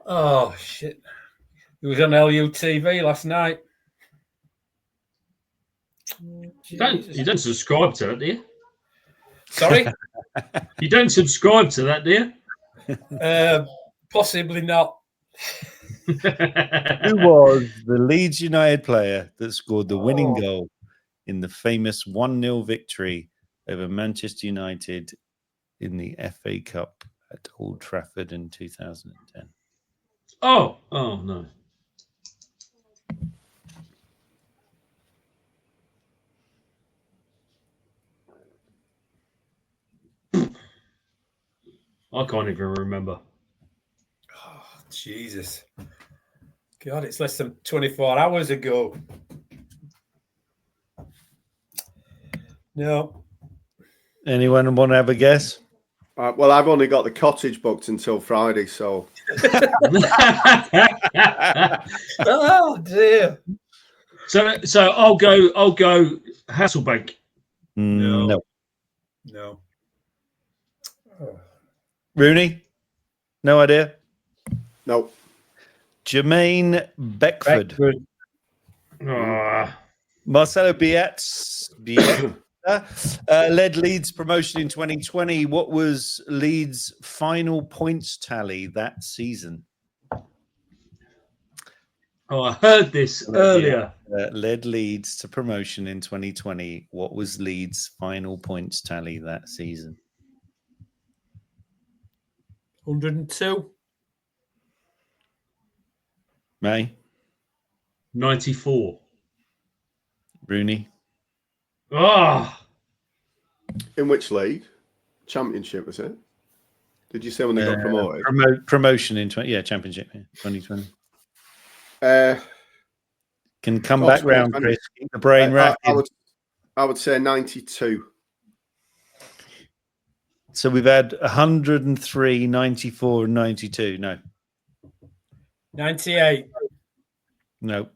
Oh, shit. It was on LUTV last night. You don't subscribe to that, do you? Sorry? You don't subscribe to that, do you? Possibly not. Who was the Leeds United player that scored the winning goal in the famous 1-0 victory over Manchester United in the FA Cup at Old Trafford in 2010? Oh no. I can't even remember. Oh, Jesus. God, it's less than 24 hours ago. No. Anyone want to have a guess? Well, I've only got the cottage booked until Friday, so. Oh, dear. So I'll go Hasselbank. No. No. Oh. Rooney? No idea? No. Jermaine Beckford. Marcelo Bielsa led Leeds promotion in 2020. What was Leeds' final points tally that season? Oh, I heard this earlier. Led Leeds to promotion in 2020. What was Leeds' final points tally that season? 102. May? 94. Rooney? In which league? Championship, was it? Did you say when they got promoted? Promotion in Championship, 2020. Can come back round, Chris. Keep the brain racking. I would say 92. So we've had 103, 94, and 92. No. 98. No.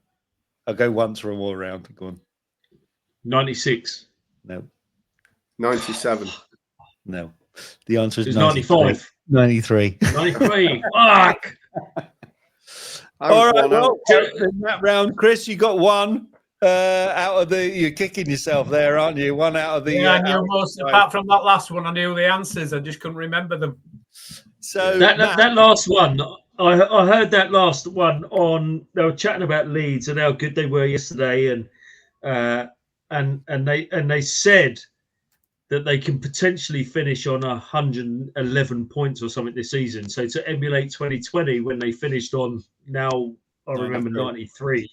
I'll go once or more round. Go on. 96. No. 97. No. The answer is 95. 93. 93. Fuck. All right. Well, in that round, Chris, you got one out of the. You're kicking yourself there, aren't you? One out of the. Yeah, I knew most. Apart from that last one, I knew the answers. I just couldn't remember them. So that last one, I heard that last one on. They were chatting about Leeds and how good they were yesterday, and they said that they can potentially finish on 111 points or something this season. So to emulate 2020 when they finished on now, I remember 93.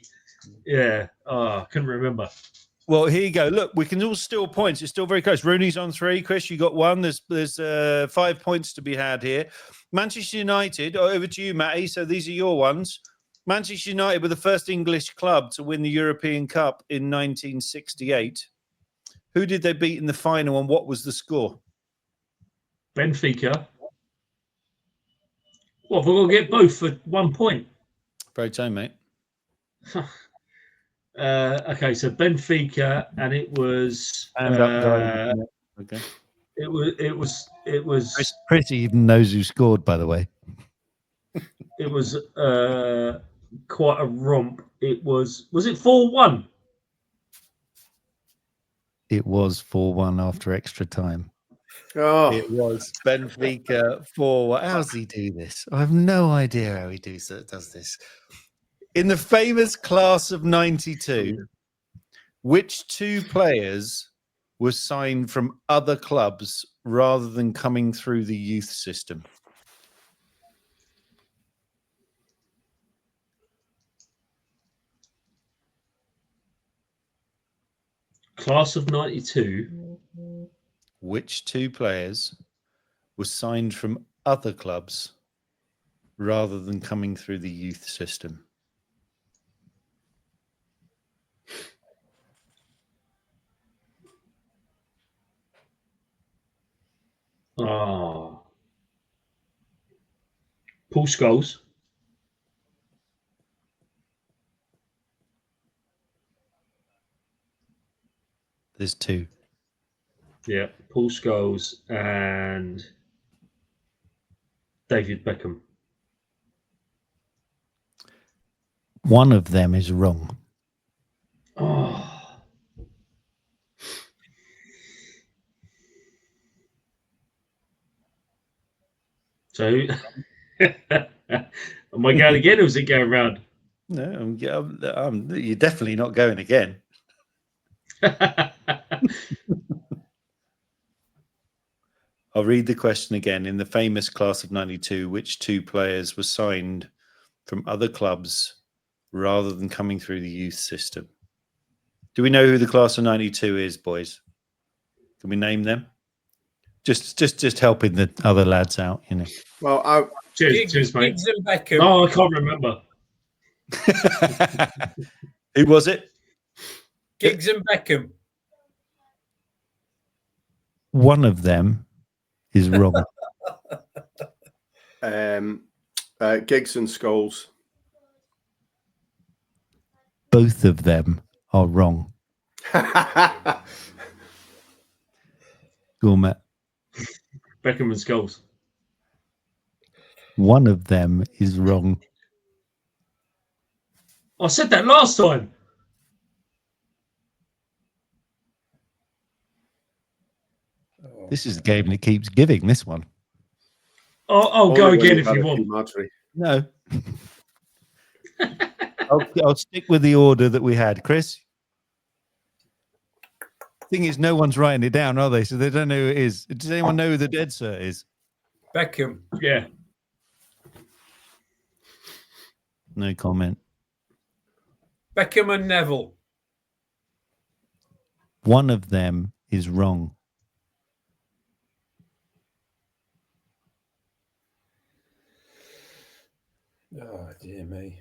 Yeah, I couldn't remember. Well, here you go. Look, we can all steal points. It's still very close. Rooney's on 3. Chris, you got 1. There's 5 points to be had here. Manchester United, over to you, Matty. So these are your ones. Manchester United were the first English club to win the European Cup in 1968. Who did they beat in the final and what was the score? Benfica. What, we're going to get both for 1 point? Pro time, mate. Okay, so Benfica, and it was. Okay. It was. Chris even knows who scored, by the way. It was quite a romp. It was. Was it 4-1? It was 4-1 after extra time. Oh, It was Benfica 4-1. How does he do this? I have no idea how he does this. In the famous class of 92, which two players were signed from other clubs rather than coming through the youth system? Class of 92. Which two players were signed from other clubs rather than coming through the youth system? Ah. Paul Scholes. There's two. Yeah, Paul Scholes and David Beckham. One of them is wrong. Oh. So, am I going again, or is it going round? No, you're definitely not going again. I'll read the question again. In the famous class of 92, which two players were signed from other clubs rather than coming through the youth system? Do we know who the class of 92 is, boys? Can we name them? Just helping the other lads out, you know. well, Cheers, mate. Giggs and Beckham. Oh, I can't remember. Who was it? Giggs and Beckham. One of them is wrong. Giggs and Scholes. Both of them are wrong. Go on, Matt. Beckham and Scholes. One of them is wrong. I said that last time. This is the game that keeps giving, this one. I'll go again if you want. Marjorie. No. I'll stick with the order that we had. Chris? Thing is, no one's writing it down, are they? So they don't know who it is. Does anyone know who the dead cert is? Beckham. Yeah. No comment. Beckham and Neville. One of them is wrong. Oh, dear me.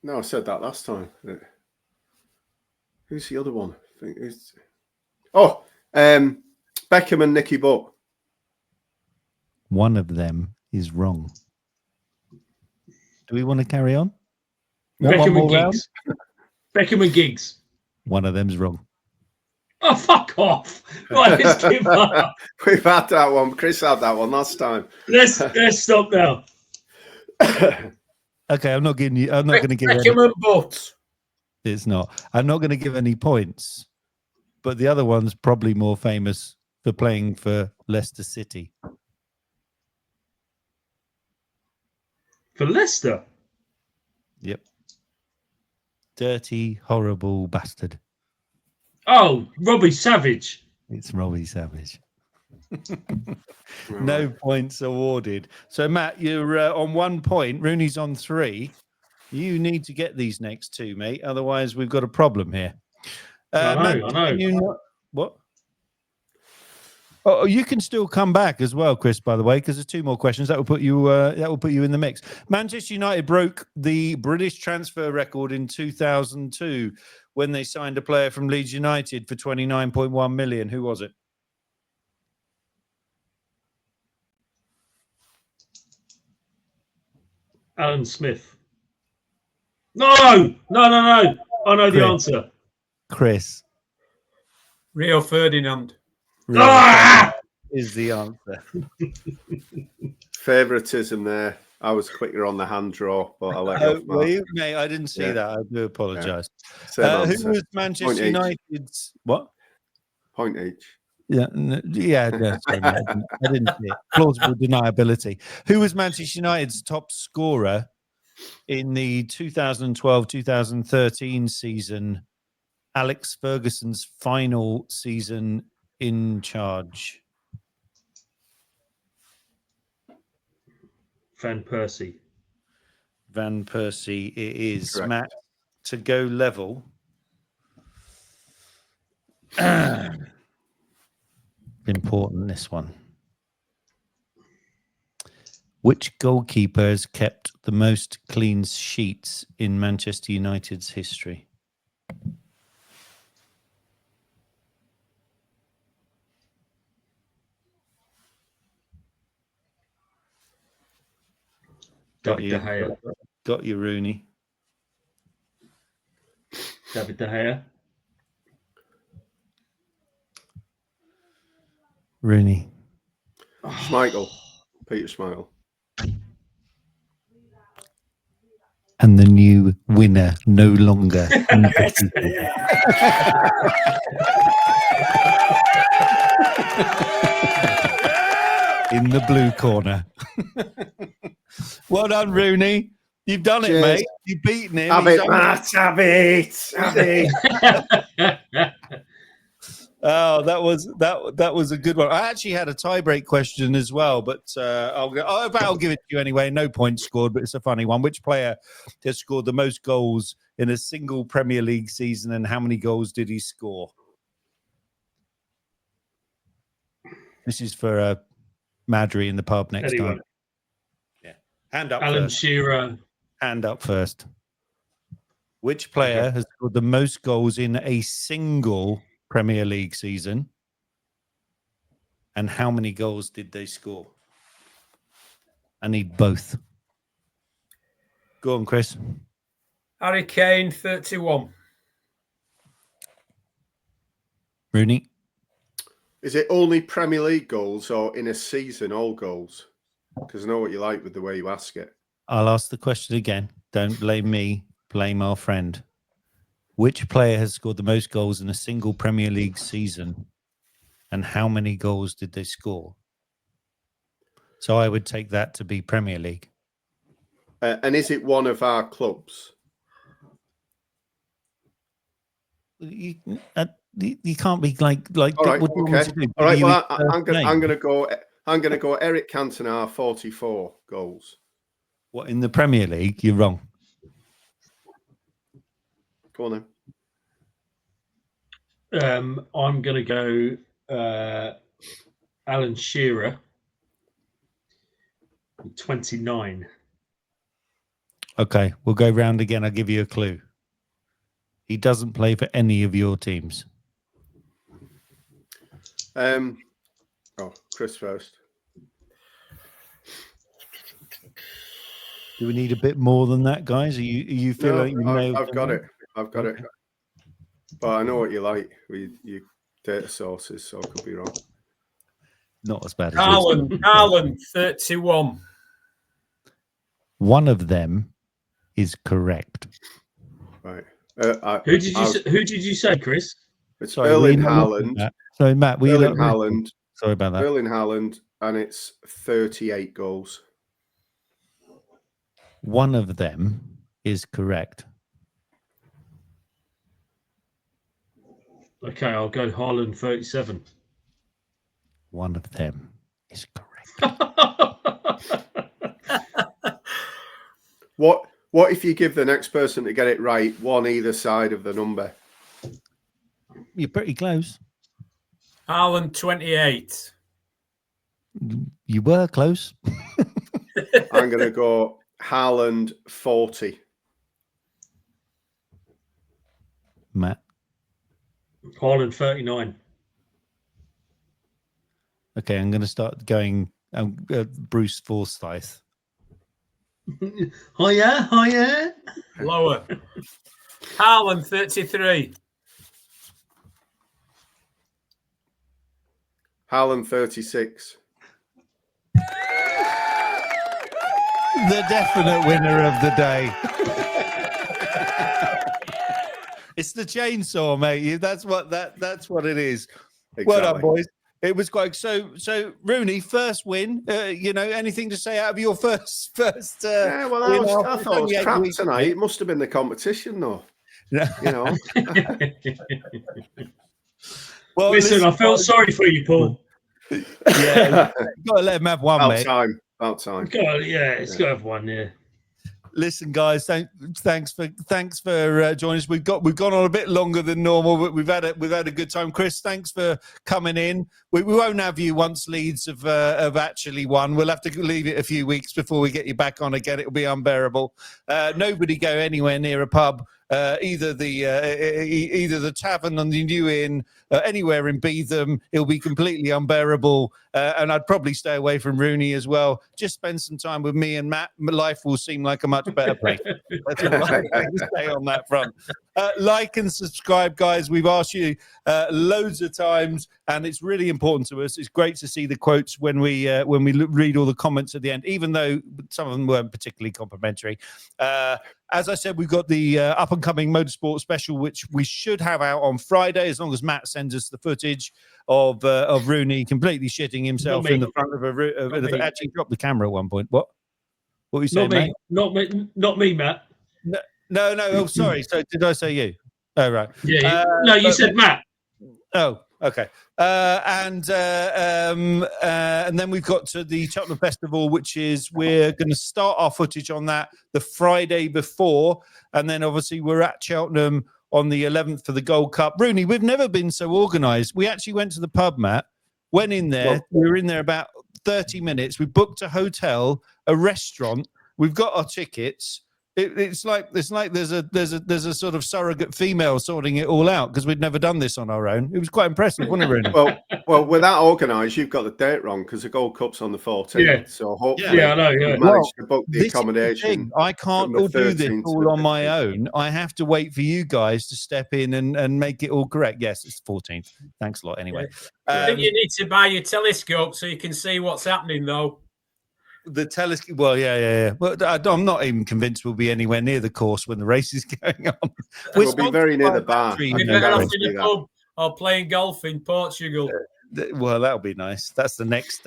No, I said that last time. Who's the other one? I think it's... Beckham and Nicky Butt. One of them is wrong. Do we want to carry on? Beckham and Giggs. Beckham and Giggs. One of them's wrong. Oh, fuck off. Right, let's give up. We've had that one. Chris had that one last time. Let's stop now. Okay, I'm not going to give Beckham and Butt. It's not. I'm not going to give any points. But the other one's probably more famous for playing for Leicester City. For Leicester? Yep. Dirty, horrible bastard. Oh, Robbie Savage. It's Robbie Savage. No points awarded. So, Matt, you're on 1 point. Rooney's on 3. You need to get these next two, mate. Otherwise, we've got a problem here. I know. What? Oh, you can still come back as well, Chris. By the way, because there's 2 more questions that will put you. That will put you in the mix. Manchester United broke the British transfer record in 2002 when they signed a player from Leeds United for 29.1 million. Who was it? Alan Smith. No. I know the answer. Chris. Rio Ferdinand. It is the answer. Favoritism there. I was quicker on the hand draw, but I'll let you off, Were Mark. you, mate? I didn't see that. I do apologise. Same Who answer. was Manchester United's what? Point each. Yeah, sorry, mate, I didn't see it. Plausible deniability. Who was Manchester United's top scorer in the 2012-2013 season? Alex Ferguson's final season in charge. Van Persie. Van Persie, it is. Correct. Matt, to go level. Important, this one. Which goalkeeper has kept the most clean sheets in Manchester United's history? Got David De Gea. Got you, Rooney. David De Gea. Rooney. Schmeichel. Peter Schmeichel. And the new winner, no longer. In the blue corner. Well done, Rooney. You've done it, Cheers. mate. You've beaten him. Have it, Matt. Have it. Oh, that was a good one. I actually had a tiebreak question as well, but I'll give it to you anyway. No points scored, but it's a funny one. Which player has scored the most goals in a single Premier League season, and how many goals did he score? This is for Madry in the pub next time. Yeah, hand up. Alan first. Shearer. Hand up first. Which player has scored the most goals in a single Premier League season, and how many goals did they score? I need both. Go on, Chris. Harry Kane, 31. Rooney. Is it only Premier League goals or in a season all goals? Because I know what you like with the way you ask it. I'll ask the question again. Don't blame me. Blame our friend. Which player has scored the most goals in a single Premier League season, and how many goals did they score? So I would take that to be Premier League. And is it one of our clubs? You can't be like. All right, what do you want okay. to do? All right. You Well, first I'm name? gonna go. Eric Cantona, 44 goals. What, in the Premier League? You're wrong. Go on then. I'm going to go Alan Shearer, 29. Okay, we'll go round again. I'll give you a clue. He doesn't play for any of your teams. Chris first. Do we need a bit more than that, guys? Are you feel like you nailed I've got it. I've got Okay. it. But I know what you like with your data sources, so I could be wrong. Not as bad as Haaland, 31. one of them is correct. Right. Who did you say, Chris? It's Sorry, Erling were you not looking Haaland. at that? Sorry, Matt. Were you Erling looking at that? Haaland. Sorry about that. Erling Haaland, and it's 38 goals. One of them is correct. Okay, I'll go Haaland, 37. One of them is correct. What if you give the next person to get it right one either side of the number? You're pretty close. Haaland, 28. You were close. I'm going to go Haaland, 40. Matt. Haaland, 39. Okay, I'm going to start going Bruce Forsyth. Hiya. Lower. Haaland, 33. Haaland 36. The definite winner of the day. It's the chainsaw, mate. That's what it is. Exactly. Well done, boys. It was quite so. Rooney, first win. Anything to say out of your first? Yeah, well, I thought it was crap tonight. It must have been the competition, though. Well, listen, I felt sorry for you, Paul. Yeah, got to let him have one, mate. About time. It's got to have one. Yeah. Listen, guys, thanks for joining us. We've gone on a bit longer than normal, but we've had a good time. Chris, thanks for coming in. We won't have you once Leeds have actually won. We'll have to leave it a few weeks before we get you back on again. It'll be unbearable. Nobody go anywhere near a pub. Either the tavern on the New Inn, anywhere in Beetham. It'll be completely unbearable, and I'd probably stay away from Rooney as well. Just spend some time with me and Matt. Life will seem like a much better place. That's all I can say on that front. Like and subscribe, guys. We've asked you loads of times, and it's really important to us. It's great to see the quotes when we read all the comments at the end, even though some of them weren't particularly complimentary. As I said, we've got the up-and-coming motorsport special, which we should have out on Friday, as long as Matt sends us the footage of Rooney completely shitting himself in the front of a. Actually, dropped the camera at one point. What were you saying, mate? Not me, Matt. No. Oh, sorry. So did I say you? Oh, right. Yeah. No, you said Matt. Oh, okay. And then we've got to the Tottenham Festival, which is we're going to start our footage on that the Friday before, and then obviously we're at Cheltenham on the 11th for the Gold Cup. Rooney, we've never been so organised. We actually went to the pub, Matt. Went in there. We were in there about 30 minutes. We booked a hotel, a restaurant. We've got our tickets. It's like there's a sort of surrogate female sorting it all out, because we'd never done this on our own. It was quite impressive, wasn't it, Rooney? Well, with that organised, you've got the date wrong, because the Gold Cup's on the 14th. Yeah. So hopefully, I know. Yeah. you managed to book the accommodation. I can't all do this all on my own. I have to wait for you guys to step in and make it all correct. Yes, it's the 14th. Thanks a lot. Anyway, I think you need to buy your telescope so you can see what's happening, though. The telescope. Well, yeah. But I'm not even convinced we'll be anywhere near the course when the race is going on. We'll be very near the bar. We're better off in a pub or playing golf in Portugal. Well, that'll be nice. That's the next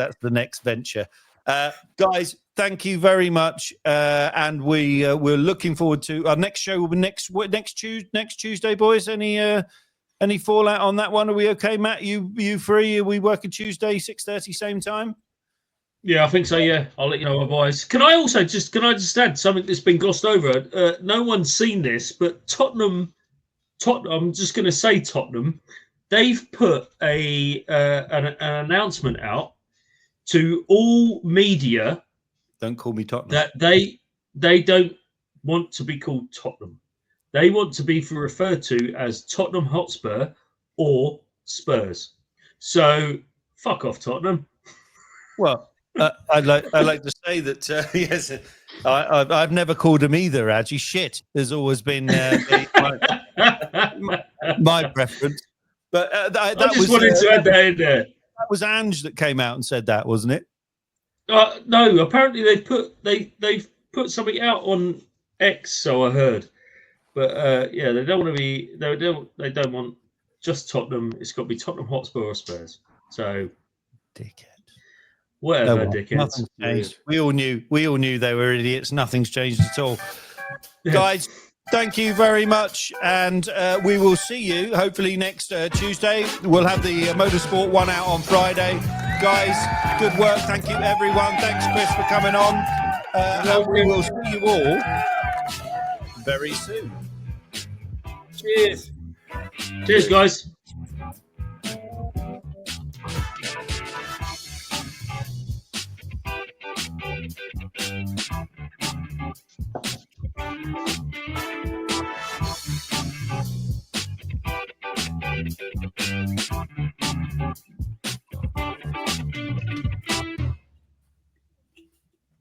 venture. Guys, thank you very much. And we're looking forward to our next show. Will be next Tuesday, boys. Any fallout on that one? Are we okay, Matt? You free? Are we working Tuesday 6:30 same time? Yeah, I think so. Yeah, I'll let you know otherwise. Can I just add something that's been glossed over? No one's seen this, but Tottenham. I'm just going to say Tottenham. They've put an announcement out to all media. Don't call me Tottenham. That they don't want to be called Tottenham. They want to be referred to as Tottenham Hotspur or Spurs. So fuck off, Tottenham. Well. I'd like to say that yes, I've never called him either. Actually, shit has always been my preference. But I just wanted to add that in there. That was Ange that came out and said that, wasn't it? No, apparently they've put something out on X, so I heard. But yeah, they don't want to be. They don't want just Tottenham. It's got to be Tottenham Hotspur or Spurs. So, dickhead. Whatever, dickheads. Nothing's changed. We all knew they were idiots. Nothing's changed at all. Yeah. Guys, thank you very much. And we will see you hopefully next Tuesday. We'll have the Motorsport one out on Friday. Guys, good work. Thank you, everyone. Thanks, Chris, for coming on. And we will see you all very soon. Cheers. Cheers, guys.